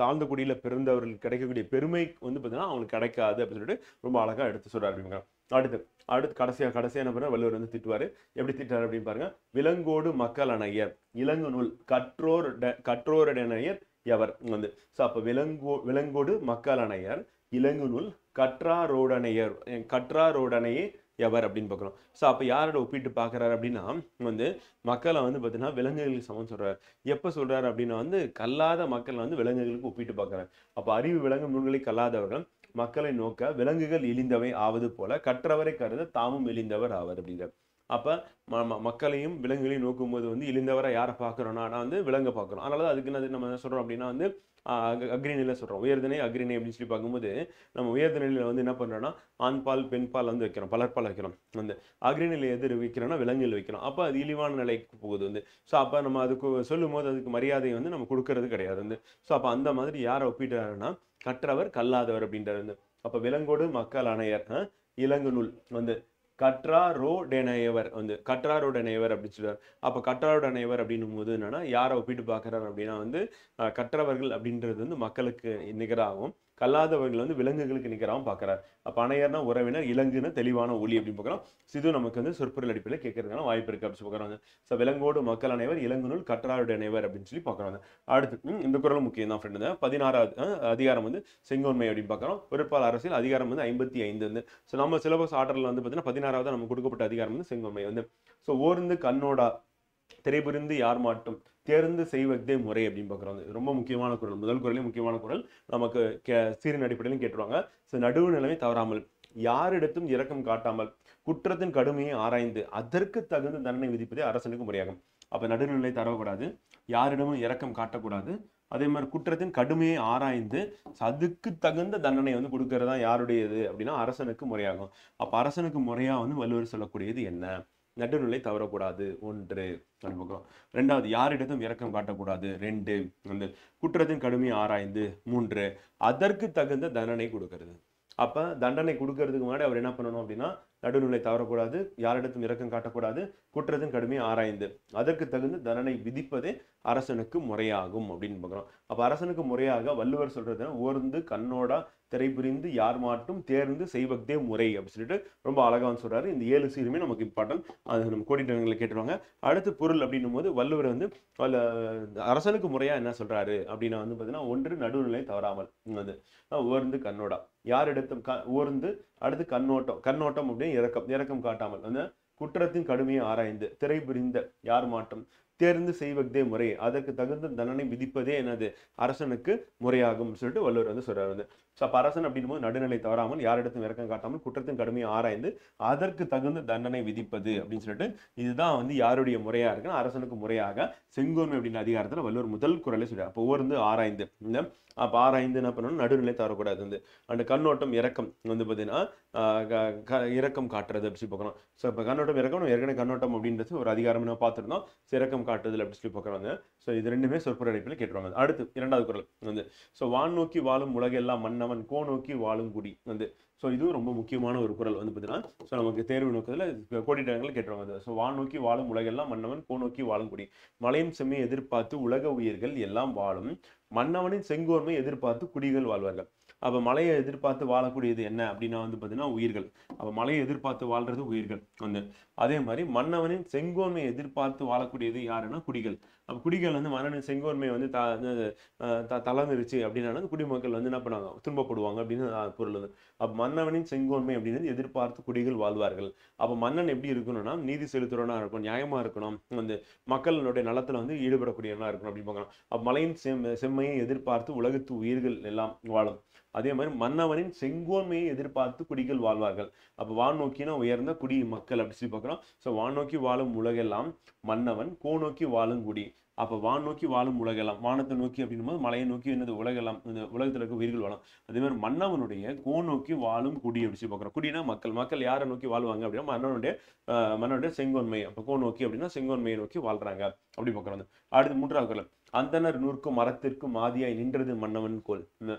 A: தாழ்ந்த குடியில பிறந்தவர்களுக்கு கிடைக்கக்கூடிய பெருமை வந்து பார்த்தீங்கன்னா அவங்களுக்கு கிடைக்காது அப்படின்னு சொல்லிட்டு ரொம்ப அழகா எடுத்து சொல்றாரு அப்படிங்க. அடுத்து கடைசியா என்ன பண்ண வள்ளுவர் வந்து திட்டுவாரு. எப்படி திட்டாரு அப்படின்னு பாருங்க. விலங்கோடு மக்கள் அணையர் இலங்கு நூல் கற்றோருடனையர் எவர் வந்து. ஸோ அப்போ விலங்கோடு மக்கள் அணையர் இலங்கு நூல் கற்றாரோடனையே எவர் அப்படின்னு பார்க்குறோம். ஸோ அப்போ யாரோட ஒப்பிட்டு பார்க்குறாரு அப்படின்னா வந்து மக்களை வந்து பார்த்தீங்கன்னா விலங்குகளுக்கு சமம் சொல்றாரு. எப்போ சொல்றாரு அப்படின்னா வந்து கல்லாத மக்களை வந்து விலங்குகளுக்கு ஒப்பிட்டு பார்க்குறாரு. அப்போ அறிவு விலங்கு நூல்களை கல்லாதவர்கள் மக்களை நோக்க விலங்குகள் இழிந்தவை ஆவது போல கற்றவரை கருத தாமும் இழிந்தவர் ஆவர் அப்படிங்கிறார். அப்ப மக்களையும் விலங்குகளையும் நோக்கும்போது வந்து இழிந்தவரை யாரை பார்க்குறோம்னா வந்து விலங்க பார்க்குறோம். அதனால அதுக்கு நம்ம என்ன சொல்றோம் அப்படின்னா வந்து அக்ரிநிலை சொல்றோம். உயர்திணை அக்ரிணை அப்படின்னு சொல்லி பார்க்கும்போது நம்ம உயர்திணையில வந்து என்ன பண்றோம்னா ஆண் பால் பெண் பால் வந்து வைக்கிறோம், பலர்பால் வைக்கிறோம். அந்த அக்ரிநிலை எது வைக்கிறோம்னா விலங்குகள் வைக்கிறோம். அப்போ அது இழிவான நிலைக்கு போகுது வந்து. ஸோ அப்போ நம்ம அதுக்கு சொல்லும் போது அதுக்கு மரியாதை வந்து நம்ம கொடுக்கறது கிடையாது வந்து. ஸோ அப்போ அந்த மாதிரி யாரை ஒப்பிடுறாருன்னா கற்றவர் கல்லாதவர் அப்படின்றார் வந்து. அப்போ விலங்கோடு மக்கள் அணையர் இலங்கு நூல் வந்து கற்றாரோடனையவர் வந்து கற்றாரோடனையவர் அப்படின்னு சொல்றாரு. அப்ப கற்றாரோடனையவர் அப்படின்னும் போது என்னன்னா யாரை ஒப்பிட்டு பார்க்கிறார் அப்படின்னா வந்து கற்றவர்கள் அப்படின்றது வந்து மக்களுக்கு நிகராகவும் கல்லாதவர்கள் வந்து விலங்குகளுக்கு நிகராகவும் பார்க்கிறார். அப்ப அணையர்னா உறவினர், இலங்குன்னா தெளிவான ஒளி அப்படின்னு பார்க்கிறோம். இது நமக்கு வந்து சொற்பொருள் அடிப்படையில் கேட்கறதுக்கான வாய்ப்பு இருக்கு அப்படின்னு பார்க்குறாங்க. ஸோ விலங்கோடு மக்கள் அனைவர் இலங்கு நூல் கற்றாரோடனையவர் அப்படின்னு சொல்லி பார்க்குறாங்க. அடுத்து இந்த குறளும் முக்கியம் தான் ஃப்ரெண்டு. 16வது அதிகாரம் வந்து செங்கோன்மை அப்படின்னு பார்க்குறோம். பொருட்பால் அரசியல் அதிகாரம் வந்து 55 வந்து. ஸோ நம்ம சிலபஸ் ஆர்டர்ல வந்து பார்த்தீங்கன்னா 16வது நமக்கு கொடுக்கப்பட்ட அதிகாரம் வந்து செங்கோன்மை வந்து. ஸோ ஓர்ந்து கண்ணோடா திரைபுரிந்து யார் மாட்டும் தேர்ந்து செய்வதே முறை அப்படின்னு பார்க்குறோம். ரொம்ப முக்கியமான குறள். முதல் குறளே முக்கியமான குறள். நமக்கு சீரின் அடிப்படையிலும் கேட்டுருவாங்க. ஸோ நடுவு நிலைமை தவறாமல் யாரிடத்தும் இரக்கம் காட்டாமல் குற்றத்தின் கடுமையை ஆராய்ந்து அதற்கு தகுந்த தண்டனை விதிப்பதே அரசனுக்கு முறையாகும். அப்ப நடுநிலை தரக்கூடாது, யாரிடமும் இரக்கம் காட்டக்கூடாது, அதே மாதிரி குற்றத்தின் கடுமையை ஆராய்ந்து அதுக்கு தகுந்த தண்டனை வந்து கொடுக்கறதா யாருடையது அப்படின்னா அரசனுக்கு முறையாகும். அப்ப அரசனுக்கு முறையா வந்து வள்ளுவர் சொல்லக்கூடியது என்ன? நடுநிலை தவறக்கூடாது 1 பார்க்கிறோம். 2வது யாரிடத்தும் இரக்கம் காட்டக்கூடாது 2 வந்து குற்றத்தின் கடுமையை ஆராய்ந்து 3 அதற்கு தகுந்த தண்டனை கொடுக்கிறது. அப்ப தண்டனை கொடுக்கறதுக்கு முன்னாடி அவர் என்ன பண்ணணும் அப்படின்னா நடுநிலை தவறக்கூடாது, யாரிடத்தும் இரக்கம் காட்டக்கூடாது, குற்றத்தின் கடுமையை ஆராய்ந்து அதற்கு தகுந்த தண்டனை விதிப்பதே அரசனுக்கு முறையாகும் அப்படின்னு பார்க்கிறோம். அப்ப அரசனுக்கு முறையாக வள்ளுவர் சொல்றது ஓர்ந்து கண்ணோடா திரைபுரிந்து யார் மாட்டும் தேர்ந்து செய்வதே முறை அப்படின்னு சொல்லிட்டு ரொம்ப அழகா சொல்றாரு. இந்த 7 சீருமே நமக்கு இம்பார்ட்டன்ட். அது நம்ம கோடிட்டங்களை கேட்டுருவாங்க. அடுத்து பொருள் அப்படின்னும் போது வள்ளுவர் வந்து அரசனுக்கு முறையா என்ன சொல்றாரு அப்படின்னா வந்து பாத்தீங்கன்னா 1 நடுநிலை தவறாமல் வந்து ஓர்ந்து கண்ணோடா யாரிடத்தும் ஓர்ந்து அடுத்து கண்ணோட்டம் அப்படின்னு இரக்கம் காட்டாமல் வந்து குற்றத்தின் கடுமையை ஆராய்ந்து திரைபுரிந்த யார் மாட்டும் தேர்ந்து செய்வதே முறை அதற்கு தகுந்த தண்டனை விதிப்பதே என்னது அரசனுக்கு முறையாகும் சொல்லிட்டு வள்ளுவர் வந்து சொல்றாரு வந்து. ஸோ அப்போ அரசன் அப்படின்னும் போது நடுநிலை தவறாமல் யாரிடத்தும் இரக்கம் காட்டாமல் குற்றத்தின் கடுமையை ஆராய்ந்து அதற்கு தகுந்த தண்டனை விதிப்பது அப்படின்னு சொல்லிட்டு இதுதான் வந்து யாருடைய முறையா இருக்குன்னா அரசனுக்கு முறையாக செங்கோன்மை அப்படின்னு அதிகாரத்துல வள்ளுவர் முதல் குறளை சொல்றாரு. அப்போ ஓர்ந்து ஆராய்ந்து இந்த அப்போ ஆராய்ந்து என்ன பண்ணணும் நடுநிலை தவறக்கூடாது வந்து. அந்த கண்ணோட்டம் இரக்கம் வந்து பார்த்தீங்கன்னா இரக்கம் காட்டுறது அப்படி சொல்லி பார்க்கணும். ஸோ இப்போ கண்ணோட்டம் இரக்கம் ஏற்கனவே கண்ணோட்டம் அப்படின்றது ஒரு அதிகாரம் நம்ம பார்த்துருந்தோம். இரக்கம் காட்டுதல் அப்படி சொல்லி பார்க்குறாங்க. ஸோ இது 2மே சொற்பொருள் அடிப்படையில் கேட்டுருவாங்க. அடுத்து 2வது குறள் வந்து ஸோ வான் நோக்கி வாழும் உலகெல்லாம் மன்னவன் கோ நோக்கி வாழும் குடி வந்து. ஸோ இதுவும் ரொம்ப முக்கியமான ஒரு குறள் வந்து பார்த்தீங்கன்னா ஸோ நமக்கு தேர்வு நோக்கத்தில் கோடிட்டங்களை கேட்டுருவாங்க. ஸோ வான் நோக்கி வாழும் உலகெல்லாம் மன்னவன் கோ நோக்கி வாழும் குடி மலையும் செம்மையை எதிர்பார்த்து உலக உயிர்கள் எல்லாம் வாழும் மன்னவனின் செங்கோன்மை எதிர்பார்த்து குடிகள் வாழ்வார்கள். அப்போ மலையை எதிர்பார்த்து வாழக்கூடியது என்ன அப்படின்னா வந்து பார்த்தீங்கன்னா உயிர்கள். அப்போ மலையை எதிர்பார்த்து வாழ்றது உயிர்கள் வந்து. அதே மாதிரி மன்னவனின் செங்கோன்மையை எதிர்பார்த்து வாழக்கூடியது யாருன்னா குடிகள். அப்போ குடிகள் வந்து மன்னனின் செங்கோன்மையை வந்து தளர்ந்துருச்சு அப்படின்னா குடிமக்கள் வந்து என்ன பண்ணுவாங்க துன்பப்படுவாங்க அப்படின்னு பொருள் வந்து. அப்போ மன்னவனின் செங்கோன்மை அப்படின்னு எதிர்பார்த்து குடிகள் வாழ்வார்கள். அப்போ மன்னன் எப்படி இருக்கணும்னா நீதி செலுத்துறவனா இருக்கணும், நியாயமா இருக்கணும், வந்து மக்களுடைய நலத்துல வந்து ஈடுபடக்கூடியவனா இருக்கணும் அப்படின்னு பார்க்கலாம். அப்போ மலையின் செம்மையை எதிர்பார்த்து உலகத்து உயிர்கள் எல்லாம் வாழும். அதே மாதிரி மன்னவனின் செங்கோன்மையை எதிர்பார்த்து குடிகள் வாழ்வார்கள். அப்போ வான் நோக்கினா உயர்ந்த குடி மக்கள் அப்படி சொல்லி பார்க்குறோம். ஸோ வான் நோக்கி வாழும் உலகெல்லாம் மன்னவன், கோ நோக்கி வாழும் குடி. அப்போ வான் நோக்கி வாழும் உலகெல்லாம், வானத்தை நோக்கி அப்படின்னும் போது மலையை நோக்கி என்னது உலகெல்லாம், இந்த உலகத்தில் இருக்க உயிர்கள் வாழும். அதே மாதிரி மன்னவனுடைய கோ நோக்கி வாழும் குடி அப்படி சொல்லி பார்க்குறோம். குடினா மக்கள். மக்கள் யாரை நோக்கி வாழ்வாங்க அப்படின்னா மன்னனுடைய செங்கோன்மை. அப்போ கோ நோக்கி அப்படின்னா செங்கோன்மையை நோக்கி வாழ்றாங்க அப்படி பார்க்குறோம். அடுத்து 3வது குறள். அந்தணர் நூற்கும் மரத்திற்கும் ஆதியாய் நின்றது மன்னவன் கோல்.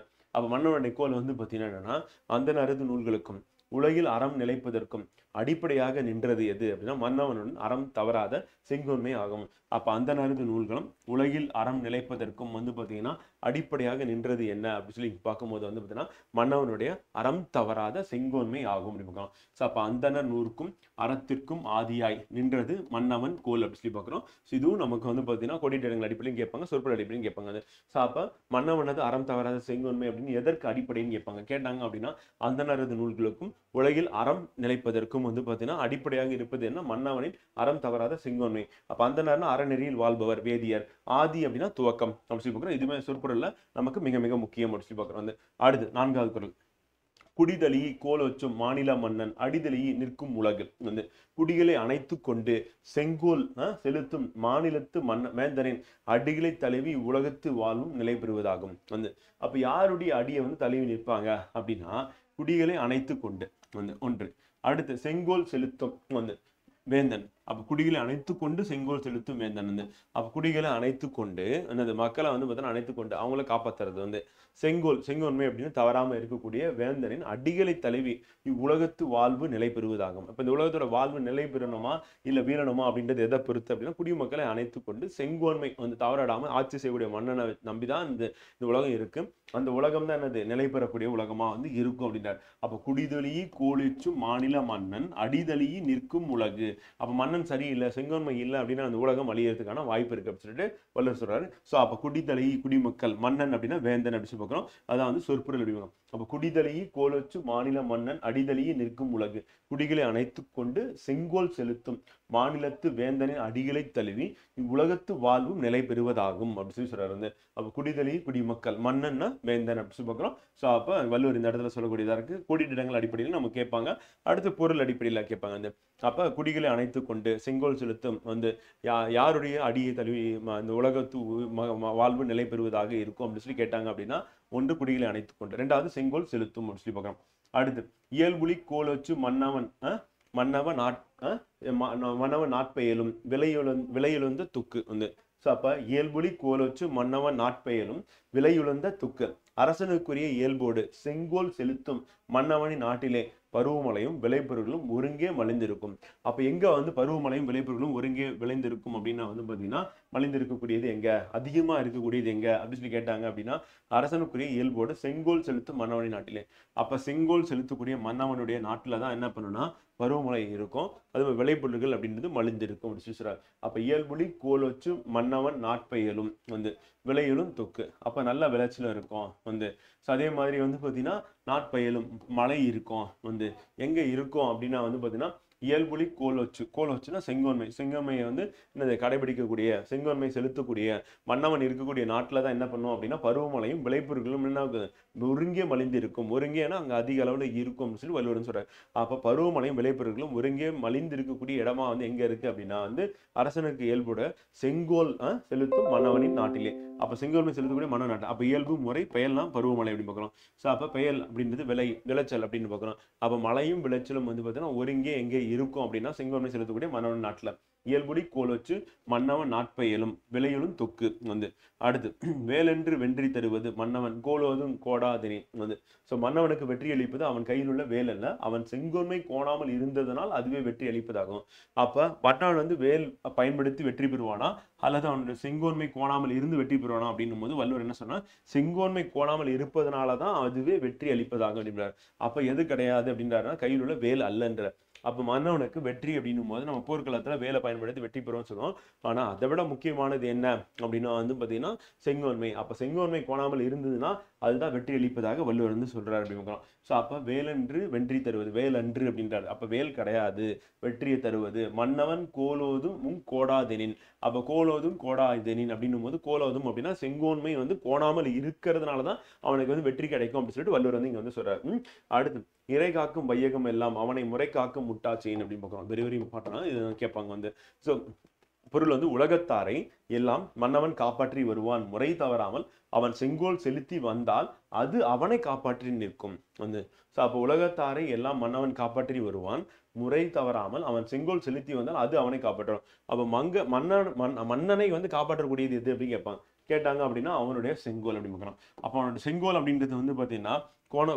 A: அப்போ மன்னவனுடைய கோல் வந்து பார்த்தீங்கன்னா என்னன்னா, அந்தணரது நூல்களுக்கும் உலகில் அறம் நிலைப்பதற்கும் அடிப்படையாக நின்றது எது அப்படின்னா மன்னவனுடன் அறம் தவறாத செங்கோன்மை ஆகும். அப்ப அந்தணரது நூல்களும் உலகில் அறம் நிலைப்பதற்கும் வந்து பார்த்தீங்கன்னா அடிப்படையாக நின்றது என்ன அப்படின்னு சொல்லி பார்க்கும்போது வந்து பார்த்தீங்கன்னா மன்னவனுடைய அறம் தவறாத செங்கோன்மை ஆகும் அப்படின்னு பார்க்கலாம். ஸோ அப்போ அந்தணர் நூறுக்கும் அறத்திற்கும் ஆதியாய் நின்றது மன்னவன் கோல் அப்படி சொல்லி பார்க்குறோம். ஸோ இதுவும் நமக்கு வந்து பார்த்தீங்கன்னா கொடியிடங்கள் அடிப்படையும் கேட்பாங்க, சொற்பொருள் அடிப்படையும் கேட்பாங்க. ஸோ அப்போ மன்னவனது அறம் தவறாத செங்கோன்மை அப்படின்னு எதற்கு அடிப்படைன்னு கேட்பாங்க. கேட்டாங்க அப்படின்னா அந்தணரது நூல்களுக்கும் உலகில் அறம் நிலைப்பதற்கும் வந்து பார்த்தீங்கன்னா அடிப்படையாக இருப்பது என்ன, மன்னவனின் அறம் தவறாத செங்கோன்மை. அப்ப அந்தணர்னா அறநெறியில் வாழ்பவர், வேதியர். ஆதி அப்படின்னா துவக்கம் அப்படி சொல்லி பார்க்குறோம். இதுமே சொற்பொருள்ல நமக்கு மிக மிக முக்கியம் அப்படி சொல்லி பார்க்குறோம். வந்து அடுத்து 4வது குறள். குடிதளி கோலோச்சும் மாநில மன்னன் அடிதளி நிற்கும் உலகு. வந்து குடிகளை அணைத்து கொண்டு செங்கோல் செலுத்தும் மாநிலத்து வேந்தரின் அடிகளை தழுவி உலகத்து வாழும் நிலை பெறுவதாகும். வந்து அப்ப யாருடைய அடியை வந்து தழுவி நிற்பாங்க அப்படின்னா குடிகளை அணைத்து கொண்டு வந்து ஒன்று. அடுத்து செங்கோல் செலுத்தும் வந்து வேந்தன். அப்ப குடிகளை அணைத்து கொண்டு செங்கோல் செலுத்தும் வேந்தன். வந்து அப்ப குடிகளை அணைத்து கொண்டு என்னது மக்களை வந்து பார்த்தீங்கன்னா அணைத்து கொண்டு அவங்கள காப்பாத்துறது. வந்து செங்கோன்மை அப்படின்னு தவறாம இருக்கக்கூடிய வேந்தனின் அடிகளை தழுவி இவ்வுலகத்து வாழ்வு நிலை பெறுவதாகும். இப்ப இந்த உலகத்தோட வாழ்வு நிலை பெறணுமா இல்ல வீழணுமா அப்படின்றது எதை பொறுத்து அப்படின்னா குடிமக்களை அணைத்து கொண்டு செங்கோன்மை வந்து தவறாடாம ஆட்சி செய்யக்கூடிய மன்னனை நம்பிதான் இந்த உலகம் இருக்கு. அந்த உலகம் தான் என்னது நிலை பெறக்கூடிய உலகமா வந்து இருக்கும் அப்படின்றார். அப்ப குடிதொழி கோலிச்சும் மாநில மன்னன் அடிதளி நிற்கும் உலகு. அப்ப மன்னன் சரியில்லை, செங்கோன்மை இல்லை அப்படின்னா அந்த உலகம் அழியறதுக்கான வாய்ப்பு இருக்கு அப்படின்னு சொல்லிட்டு வள்ளுவர் சொல்றாரு. ஸோ அப்ப குடிதளி குடிமக்கள், மன்னன் அப்படின்னா வேந்தன் அப்படி சொல்லி பார்க்கிறோம். அதான் வந்து சொற்பொருள் அடிவகம். அப்ப குடிதளி கோலொச்சு மாநில மன்னன் அடிதளி நிற்கும் உலகு. குடிகளை அணைத்து கொண்டு செங்கோல் செலுத்தும் மாநிலத்து வேந்தனின் அடிகளை தழுவி இவ்வுலகத்து வாழ்வும் நிலை பெறுவதாகும் அப்படின்னு சொல்லி சொல்றாரு. வந்து அப்ப குடிதளி குடிமக்கள், மன்னன்னா வேந்தன் அப்படி சொல்லி பார்க்கிறோம். ஸோ அப்ப வள்ளுவர் இந்த இடத்துல சொல்லக்கூடியதா இருக்கு. கோடிட்டிடங்கள் அடிப்படையில் நம்ம கேட்பாங்க, அடுத்து பொருள் அடிப்படையில் கேட்பாங்க. வந்து அப்ப குடிகளை அணைத்து கொண்டு செங்கோல் செலுத்தும் வந்து யாருடைய அடியை தழுவி இந்த உலகத்து வாழ்வு நிலை பெறுவதாக இருக்கும் அப்படின்னு சொல்லி கேட்டாங்க அப்படின்னா ஒன்று குடிகளை அணைத்து கொண்டு, 2வது செங்கோல் செலுத்தும் அப்படின்னு சொல்லி பார்க்கலாம். அடுத்து இயல்புலி கோலோச்சு மன்னவன் நாட்பெயலும் விலையுழந்த துக்கு. வந்து ஸோ அப்ப இயல்புலி கோலோச்சு மன்னவன் நாட்பெயலும் விலையுழந்த துக்கு. அரசனுக்குரிய இயல்போடு செங்கோல் செலுத்தும் மன்னவனின் நாட்டிலே பருவமழையும் விளைபொருளும் ஒருங்கே மலிந்திருக்கும். அப்ப எங்க வந்து பருவமழையும் விளைபொருளும் ஒருங்கே விளைந்திருக்கும் அப்படின்னா வந்து பாத்தீங்கன்னா மலிந்திருக்கக்கூடியது எங்க, அதிகமா இருக்கக்கூடியது எங்க அப்படின்னு சொல்லி கேட்டாங்க அப்படின்னா அரசனுக்குரிய இயல்போடு செங்கோல் செலுத்தும் மன்னவனின் நாட்டிலே. அப்ப செங்கோல் செலுத்தக்கூடிய மன்னவனுடைய நாட்டுல தான் என்ன பண்ணுன்னா பருவமழை இருக்கும், அது விளைபொருள்கள் அப்படின்றது மலிந்திருக்கும் அப்படின்னு சொல்லி சொல்றாரு. அப்ப இயல்புலி கோலோச்சு மன்னவன் நாட்பெயலும் வந்து விளையலும் தொக்கு. அப்ப நல்ல விளைச்சலும் இருக்கும். வந்து அதே மாதிரி வந்து பாத்தீங்கன்னா நாட்பெயலும் மழை இருக்கும். வந்து எங்க இருக்கும் அப்படின்னா வந்து பாத்தீங்கன்னா இயல்புலி கோலோச்சுன்னா செங்கோன்மையை வந்து என்னது கடைபிடிக்கக்கூடிய செங்கோன்மை செலுத்தக்கூடிய மன்னவன் இருக்கக்கூடிய நாட்டில் தான் என்ன பண்ணுவோம் அப்படின்னா பருவமழையும் விளைபொருட்களும் என்ன ஒருங்கே மலிந்து இருக்கும். ஒருங்கேனா அங்கே அதிக அளவில் இருக்கும்னு சொல்லி வள்ளுவர் சொல்றாரு. அப்போ பருவமழையும் விளைபொருட்களும் ஒருங்கே மலிந்து இருக்கக்கூடிய இடமா வந்து எங்க இருக்கு அப்படின்னா வந்து அரசனுக்கு இயல்போட செங்கோல் செலுத்தும் மன்னவனின் நாட்டிலே. அப்போ செங்கோன்மை செலுத்தக்கூடிய மன்ன நாட்டு. அப்போ இயல்பு முறை பெயல்லாம் பருவமழை அப்படின்னு பார்க்குறோம். ஸோ அப்போ பெயல் அப்படின்றது விளைச்சல் அப்படின்னு பார்க்குறோம். அப்போ மழையும் விளைச்சலும் வந்து பார்த்தீங்கன்னா ஒருங்கே எங்கே இருக்கும் அப்படின்னா செங்கோன்மை செலுத்தக்கூடிய மன்னவன் நாட்டில். இயல்புடி கோலோச்சு மன்னவன் நாட்பெயலும் விளையலும் தொக்கு. வந்து அடுத்து வேலென்று வென்றி தருவது மன்னவன் கோலோதும் கோடாதினி. வந்து ஸோ மன்னவனுக்கு வெற்றி அளிப்பது அவன் கையில் உள்ள வேல் அல்ல, அவன் செங்கோன்மை கோணாமல் இருந்ததனால் அதுவே வெற்றி அளிப்பதாகும். அப்ப மன்னவன் வந்து வேல் பயன்படுத்தி வெற்றி பெறுவானா அல்லது அவனுடைய செங்கோன்மை கோணாமல் இருந்து வெற்றி பெறுவானா அப்படின்னும் போது வள்ளுவர் என்ன சொன்னா செங்கோன்மை கோணாமல் இருப்பதனாலதான் அதுவே வெற்றி அளிப்பதாகும் அப்படின்றார். அப்ப எது கிடையாது அப்படின்றாருன்னா கையில் உள்ள வேல் அல்லன்ற. அப்போ மன்னவனுக்கு வெற்றி அப்படின்னும் போது நம்ம போர்க்களத்துல வேலை பயன்படுத்தி வெற்றி பெறுவோம்னு சொல்லுவோம். ஆனா அதை விட முக்கியமானது என்ன அப்படின்னா வந்து பாத்தீங்கன்னா செங்கோன்மை. அப்ப செங்கோன்மை கோணாமல் இருந்ததுன்னா அதுதான் வெற்றி அளிப்பதாக வள்ளுவர் வந்து சொல்றாரு அப்படின்னு. ஸோ அப்ப வேலன்று வென்றி தருவது, வேலன்று அப்படின்றாரு. அப்ப வேல் கிடையாது, வெற்றியை தருவது. மன்னவன் கோலோதும் கோடாதெனின். அப்ப கோலோதும் கோடாதெனின் அப்படின்னும் போது கோலோதும் அப்படின்னா செங்கோன்மை வந்து கோணாமல் இருக்கிறதுனாலதான் அவனுக்கு வந்து வெற்றி கிடைக்கும் அப்படின்னு சொல்லிட்டு வள்ளுவர் வந்து இங்க வந்து சொல்றாரு. அடுத்து இறை காக்கும் வையகம் எல்லாம் அவனை முறை காக்கும் முட்டாச்செயின் அப்படின்னு பார்க்குறோம். Very very important. இது கேட்பாங்க வந்து. ஸோ பொருள் வந்து உலகத்தாரை எல்லாம் மன்னவன் காப்பாற்றி வருவான், முறை தவறாமல் அவன் செங்கோல் செலுத்தி வந்தால் அது அவனை காப்பாற்றி நிற்கும் வந்து. ஸோ அப்போ உலகத்தாரை எல்லாம் மன்னவன் காப்பாற்றி வருவான், முறை தவறாமல் அவன் செங்கோல் செலுத்தி வந்தால் அது அவனை காப்பாற்றும். அப்போ மன்னனை வந்து காப்பாற்றக்கூடியது எது அப்படின்னு கேட்டாங்க அப்படின்னா அவனுடைய செங்கோல் அப்படின்னு பார்க்கணும். அப்போ அவனுடைய செங்கோல் அப்படின்றது வந்து பார்த்தீங்கன்னா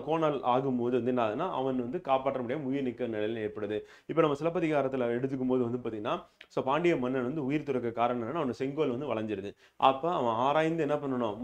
A: கோணல் ஆகும்போது வந்து என்ன ஆகுதுன்னா அவன் வந்து காப்பாற்ற முடியாம உயிர் நிற்க நிலையில் ஏற்படுது. இப்போ நம்ம சிலப்பதிகாரத்தில் எடுத்துக்கும் போது வந்து பார்த்தீங்கன்னா ஸோ பாண்டிய மன்னன் வந்து உயிர் துறக்க காரணம் என்னன்னா அவன் செங்கோல் வந்து வளைஞ்சிருது. அப்போ அவன் ஆராய்ந்து என்ன பண்ணணும்,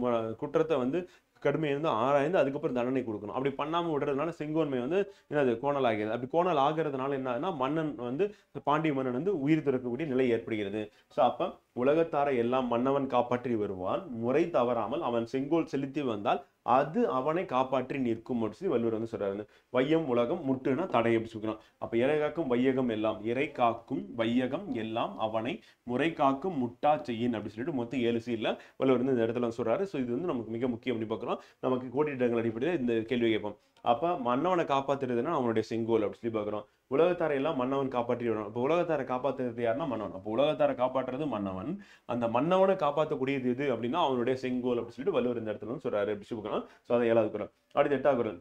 A: குற்றத்தை வந்து கடுமையை வந்து ஆராய்ந்து அதுக்கப்புறம் தண்டனை கொடுக்கணும். அப்படி பண்ணாமல் விடுறதுனால செங்கோன்மை வந்து என்னது கோணல் ஆகிறது. அப்படி கோணல் ஆகிறதுனால என்ன ஆகுதுன்னா மன்னன் வந்து பாண்டிய மன்னன் வந்து உயிர் துறக்கக்கூடிய நிலை ஏற்படுகிறது. ஸோ அப்போ உலகத்தாரை எல்லாம் மன்னவன் காப்பாற்றி வருவான், முறை தவறாமல் அவன் செங்கோல் செலுத்தி வந்தால் அது அவனை காப்பாற்றி நிற்கும் அப்படின்னு வள்ளுவர் வந்து சொல்றாரு. வையம் உலகம் முட்டுனா தடை அப்படி சொல்றோம். அப்ப இறை காக்கும் வையகம் எல்லாம், இறை காக்கும் வையகம் எல்லாம் அவனை முறை காக்கும் முட்டா செய்யின் அப்படின்னு சொல்லிட்டு மொத்தம் 7 சீர்ல வள்ளுவர் வந்து இந்த இடத்துல சொல்றாரு. ஸோ இது வந்து நமக்கு மிக முக்கியம் அப்படின்னு பார்க்குறோம். நமக்கு கோடிட்டங்கள் அடிப்படையில் இந்த கேள்வி கேட்போம். அப்ப மன்னவனை காப்பாத்துறதுன்னா அவனுடைய செங்கோல் அப்படி சொல்லி பார்க்குறோம். உலகத்தாரை எல்லாம் மன்னவன் காப்பாற்றி வரணும். இப்போ உலகத்தாரை காப்பாற்றுறது யாருன்னா மன்னவன். அப்போ உலகத்தாரை காப்பாற்றுறது மன்னவன். அந்த மன்னவனை காப்பாற்றக்கூடியது எது அப்படின்னா அவனுடைய செங்கோல் அப்படின்னு சொல்லிட்டு வள்ளுவர் இந்த இடத்துல வந்து சொல்றாரு அப்படி சொல்லி. ஸோ அதை 7வது குறள். அடுத்து 8வது குறள்.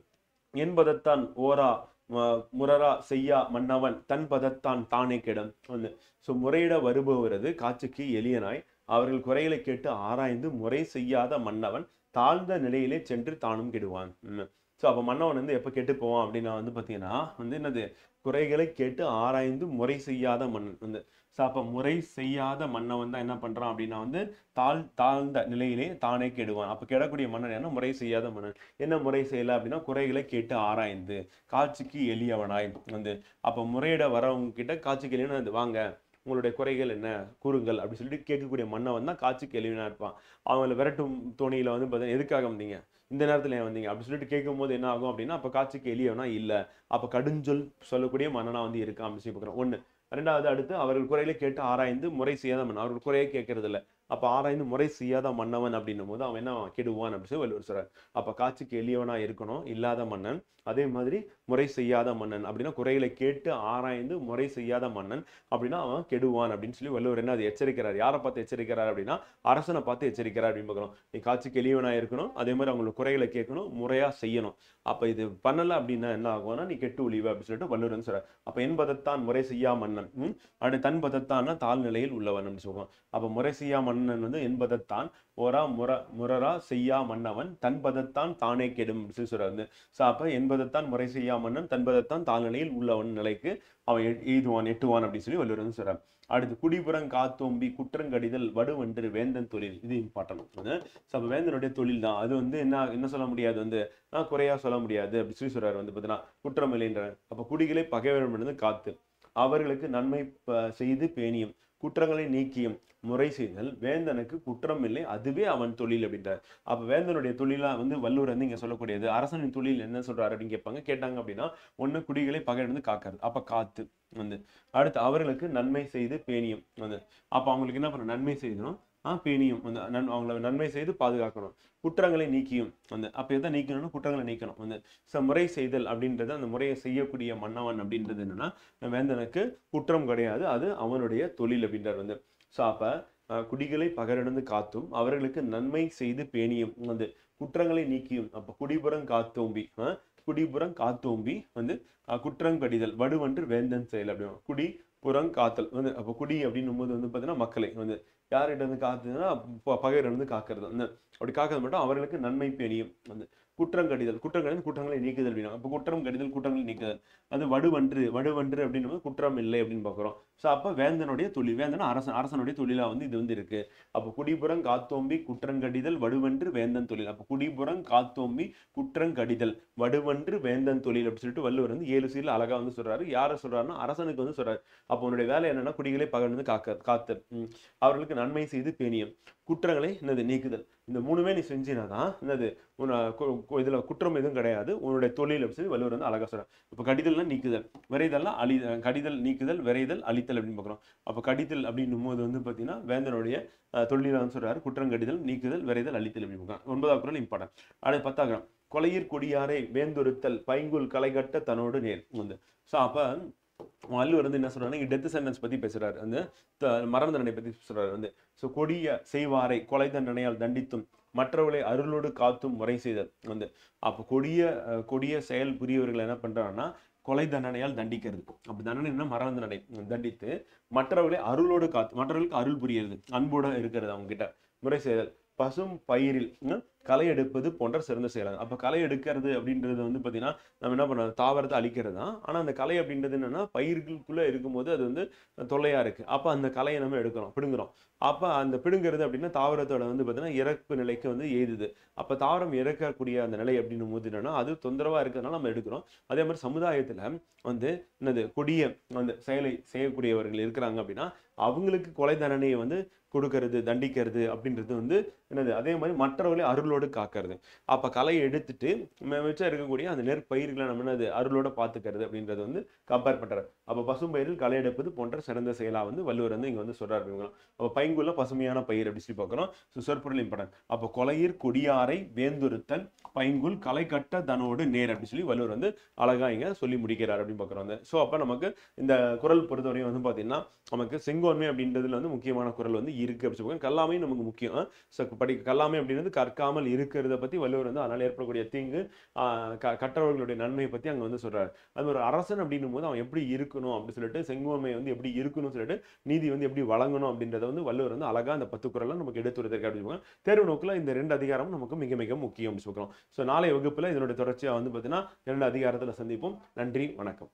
A: என்பதத்தான் ஓரா முரரா செய்யா மன்னவன் தன் பதத்தான் தானே கெடும் வந்து. ஸோ முறையிட வருபவரது காட்சிக்கு எளியனாய் அவர்கள் குறைகளை கேட்டு ஆராய்ந்து முறை செய்யாத மன்னவன் தாழ்ந்த நிலையிலே சென்று தானும் கெடுவான். ஸோ அப்போ மன்னவன் வந்து எப்போ கெட்டு போவான் அப்படின்னா வந்து பார்த்தீங்கன்னா வந்து என்னது குறைகளை கேட்டு ஆராய்ந்து முறை செய்யாத மன்னன் வந்து. ஸோ அப்போ முறை செய்யாத மன்னவன் தான் என்ன பண்ணுறான் அப்படின்னா வந்து தாழ்ந்த நிலையிலே தானே கெடுவான். அப்போ கெடக்கூடிய மன்னன் என்ன, முறை செய்யாத மன்னன். என்ன முறை செய்யலை அப்படின்னா குறைகளை கேட்டு ஆராய்ந்து காட்சிக்கு எளியவனாய் வந்து. அப்போ முறையிட வரவங்க கிட்ட காட்சிக்கு எளியவனா வாங்க உங்களுடைய குறைகள் என்ன கூறுங்கள் அப்படின்னு சொல்லிட்டு கேட்கக்கூடிய மன்னவன் தான் காட்சிக்கு எளியவனா இருப்பான். அவங்களை விரட்டும் தோணியில வந்து பார்த்தீங்கன்னா எதுக்காக வந்தீங்க, இந்த நேரத்தில் ஏன் வந்தீங்க அப்படி சொல்லிட்டு கேட்கும் போது என்ன ஆகும் அப்படின்னா அப்போ காட்சிக்கு எளியவனா இல்லை, அப்போ கடுஞ்சொல் சொல்லக்கூடிய மன்னனா வந்து இருக்கான் அப்படின்னு சொல்லி பார்க்குறோம். 1. 2வது அடுத்து அவர்கள் குறைகளை கேட்டு ஆராய்ந்து முறை செய்யாத மன்னன். அவர்கள் குறையை கேட்கறது இல்லை. அப்போ ஆராய்ந்து முறை செய்யாத மன்னவன் அப்படின்னும் போது அவன் என்ன கெடுவான் அப்படின்னு சொல்லி வள்ளுவர் சொல்றார். அப்போ காட்சிக்கு எளியவனா இருக்கணும் இல்லாத மன்னன். அதே மாதிரி முறை செய்யாத மன்னன் அப்படின்னா குறைகளை கேட்டு ஆராய்ந்து முறை செய்யாத மன்னன் அப்படின்னா அவன் கெடுவான் அப்படின்னு சொல்லி வள்ளுவர் என்ன அது எச்சரிக்கிறார். யாரை பார்த்து எச்சரிக்கிறார் அப்படின்னா அரசனை பார்த்து எச்சரிக்கிறார் அப்படின்னு பார்க்கணும். நீ காட்சிக்கு எளியவனா இருக்கணும், அதே மாதிரி அவங்களுக்கு குறைகளை கேட்கணும், முறையா செய்யணும். அப்ப இது பண்ணல அப்படின்னா என்ன ஆகும்னா நீ கெட்டு ஒழிவு அப்படின்னு சொல்லிட்டு வள்ளுவர் வந்து சொல்றார். அப்ப என்பதத்தான் முறை செய்யா மன்னன் அப்படி தன் பதத்தான தாழ்நிலையில் உள்ளவன் அப்படின்னு சொல்லுவான். அப்ப முறை செய்யா மன்னன் வந்து என்பதத்தான் ஓரா முரரா செய்யா மன்னவன் தன் பதத்தான் தானே கெடும் சொல்றாரு. ஸோ அப்ப என்பதத்தான் முறை செய்யா மன்னன் தன் பதத்தான் தாழ்நிலையில் உள்ளவன் நிலைக்கு அவன் எட்டுவான் அப்படின்னு சொல்லி வள்ளுவர் வந்து சொல்றார். அடுத்து குடிபுறம் காத்தோம்பி குற்றங்கடிதல் வடுவென்று வேந்தன் தொழில். இது இம்பார்ட்டன்ட். வேந்தனுடைய தொழில் தான் அது வந்து என்ன சொல்ல முடியாது வந்து குறையா சொல்ல முடியாது அப்படி சொல்லி சொல்றாரு வந்து பார்த்தீங்கன்னா குற்றம் இல்லைன்ற. அப்ப குடிகளை பகைவரிடமிருந்து காத்து அவர்களுக்கு நன்மை செய்து பேணியும் குற்றங்களை நீக்கியும் முறை செய்தல் வேந்தனுக்கு குற்றம் இல்லை அதுவே அவன் தொழில் அப்படின்றார். அப்ப வேந்தனுடைய தொழிலா வந்து வள்ளுவர் வந்து இங்க சொல்லக்கூடியது. அரசனின் தொழில் என்ன சொல்றாரு அப்படின்னு கேட்டாங்க அப்படின்னா 1 குடிகளை பகையிலிருந்து காக்கிறது. அப்ப காத்து வந்து. அடுத்து அவர்களுக்கு நன்மை செய்து பேணியும் வந்து. அப்ப அவங்களுக்கு என்ன பண்ண நன்மை செய்யணும் பேணியும் வந்து அவங்களை நன்மை செய்து பாதுகாக்கணும். குற்றங்களை நீக்கியும் வந்து. அப்ப எதை நீக்கணும்னா குற்றங்களை நீக்கணும் வந்து. முறை செய்தல் அப்படின்றது அந்த முறையை செய்யக்கூடிய மன்னவன் அப்படின்றது என்னன்னா வேந்தனுக்கு குற்றம் கிடையாது, அது அவனுடைய தொழில் அப்படின்றார் வந்து. ஸோ அப்ப குடிகளை பகரிடந்து காத்தும் அவர்களுக்கு நன்மை செய்து பேணியும் வந்து குற்றங்களை நீக்கியும். அப்ப குடிபுறம் காத்தோம்பி வந்து குற்றங்கடிதல் வடுவென்று வேந்தன் செயல் அப்படி. குடி புறம் காத்தல் வந்து. அப்போ குடி அப்படின்னும் போது வந்து பார்த்தீங்கன்னா மக்களை வந்து யார்கிட்ட இருந்து காத்துன்னா பகையிலிருந்து காக்கிறது வந்து. அப்படி காக்கிறது மட்டும் அவர்களுக்கு நன்மை பேணியும் வந்து. குற்றங்கடிதல் குற்றங்களை நீக்குதல் அப்படின்னா அப்போ குற்றம் கடிதல் குற்றங்களை நீக்குதல். அது வடுவன்று அப்படின்னு குற்றம் இல்லை அப்படின்னு பார்க்குறோம். ஸோ அப்போ வேந்தனுடைய தொழில், வேந்தன் அரசனுடைய தொழிலா வந்து இது வந்து இருக்கு. அப்போ குடிபுறங் காத்தோம்பி குற்றங்கடிதல் வடுவன்று வேந்தன் தொழில். அப்போ குடிபுறங் காத்தோம்பி குற்றங்கடிதல் வடுவன்று வேந்தன் தொழில் அப்படின்னு சொல்லிட்டு வள்ளுவர் வந்து 7 சீர்ல அழகா வந்து சொல்றாரு. யாரை சொல்றாருன்னா அரசனுக்கு வந்து சொல்றாரு. அப்போ உன்னுடைய வேலை என்னன்னா குடிகளை பகர்ந்து காத்தல், அவர்களுக்கு நன்மை செய்து பேணியம், குற்றங்களை என்னது நீக்குதல். இந்த 3மே நீ செஞ்சினாதான் என்னது இதுல குற்றம் எதுவும் கிடையாது, உன்னுடைய தொழில் அப்படின்னு சொல்லி வள்ளுவர் வந்து அழகா சொல்றாரு. இப்போ கடிதல்னா நீக்குதல், விரைதல்னா கடிதல் நீக்குதல் விரைதல் அழித்தல் அப்படின்னு பார்க்குறோம். அப்போ கடிதல் அப்படின்னும் போது வந்து பார்த்தீங்கன்னா வேந்தனுடைய தொழிலாக சொல்றாரு. குற்றங்கடிதல் நீக்குதல் விரைதல் அழித்தல் அப்படின்னு பார்க்குறோம். 9வது குறள் இம்பார்ட்டன்ட். அடுத்து 10வது கொலையிற் கொடியாரை வேந்தொருத்தல் பைங்குல் களைகட்ட தன்னோடு நேர் வந்து. ஸோ அப்போ வள்ளுவர் வந்து என்ன சொல்றாருன்னா டெத் சென்டென்ஸ் பத்தி பேசுறாரு, அந்த மரண தண்டனை பத்தி சொல்றாரு வந்து. ஸோ கொடிய செய்வாரை கொலை தண்டனையால் தண்டித்தும் மற்றவர்களை அருளோடு காத்தும் முறை செய்தல் வந்து. அப்போ கொடிய செயல் புரியவர்கள் என்ன பண்றாங்கன்னா கொலை தண்டனையால் தண்டிக்கிறது. அப்படி தண்டனை மரண தண்டனை தண்டித்து மற்றவர்களை அருளோடு காத்து, மற்றவர்களுக்கு அருள் புரியுறது, அன்போட இருக்கிறது, அவங்க கிட்ட முறை செய்தல். பசும் பயிரில் களை எடுப்பது போன்ற சிறந்த செயலாகும். அப்போ களை எடுக்கிறது அப்படின்றது வந்து பார்த்தீங்கன்னா நம்ம என்ன பண்ணுறோம், தாவரத்தை அழிக்கிறது தான். ஆனால் அந்த களை அப்படின்றது என்னன்னா பயிர்களுக்குள்ளே இருக்கும்போது அது வந்து தொல்லையாக இருக்குது. அப்போ அந்த களையை நம்ம பிடுங்குறோம். அப்போ அந்த பிடுங்கிறது அப்படின்னா தாவரத்தோட வந்து பார்த்தீங்கன்னா இறப்பு நிலைக்கு வந்து எய்துது. அப்போ தாவரம் இறக்கக்கூடிய அந்த நிலை அப்படின்னும் போது என்னன்னா அது தொந்தரவாக இருக்கிறதுனால நம்ம எடுக்கிறோம். அதே மாதிரி சமுதாயத்தில் வந்து என்னது கொடிய அந்த செயலை செய்யக்கூடியவர்கள் இருக்கிறாங்க அப்படின்னா அவங்களுக்கு கொலை தண்டனையை வந்து கொடுக்கறது, தண்டிக்கிறது அப்படின்றது வந்து என்னது, அதே மாதிரி மற்றவர்களை அருளோடு காக்கிறது. அப்போ களையை எடுத்துட்டு மிச்சம் இருக்கக்கூடிய அந்த நெற்பயிர்களை நம்ம என்னது அருளோட பார்த்துக்கிறது அப்படின்றது வந்து கம்பேர் பண்றாரு. அப்போ பசும் பயிரில் களை எடுப்பது போன்ற சிறந்த செயலா வந்து வள்ளுவர் வந்து இங்க வந்து சொல்றாரு. அப்போ பைங்குள்ள பசுமையான பயிர் அப்படி சொல்லி பார்க்குறோம். சொற்பொருள் இம்பார்ட்டன்ட். அப்போ கொலையிற் கொடியாரை வேந்தொருத்தல் பைங்குல் களை கட்ட தனோடு நேர் அப்படி சொல்லி வள்ளுவர் வந்து அழகா இங்க சொல்லி முடிக்கிறார் அப்படின்னு பார்க்குறோம். ஸோ அப்போ நமக்கு இந்த குறள் பொறுத்தவரையும் வந்து பார்த்தீங்கன்னா நமக்கு செங்கோன்மை அப்படின்றதுல வந்து முக்கியமான குறள் வந்து இருக்கு அப்படி சொல்லுவாங்க. கல்லாமை நமக்கு முக்கியம். கல்லாமை அப்படின்றது கற்காமல் இருக்கிறத பத்தி வள்ளுவர் வந்து அதனால ஏற்படக்கூடிய தீங்கு, கற்றவர்களுடைய நன்மையை பத்தி அங்க வந்து சொல்றாரு. அது ஒரு அரசன் அப்படின்னும் போது அவன் எப்படி இருக்கணும் அப்படின்னு சொல்லிட்டு, செங்கோன்மை வந்து எப்படி இருக்கணும்னு சொல்லிட்டு, நீதி வந்து எப்படி வழங்கணும் அப்படின்றத வந்து வள்ளுவர் வந்து அழகா அந்த 10 குறளை நமக்கு எடுத்துரைத்திருக்காரு அப்படின்னு தேர்வு நோக்கில் இந்த 2 அதிகாரமும் நமக்கு மிக மிக முக்கியம் அப்படின்னு சொல்றோம். ஸோ நாளைய வகுப்புல இதனுடைய தொடர்ச்சியா வந்து பார்த்தீங்கன்னா 2 அதிகாரத்துல சந்திப்போம். நன்றி, வணக்கம்.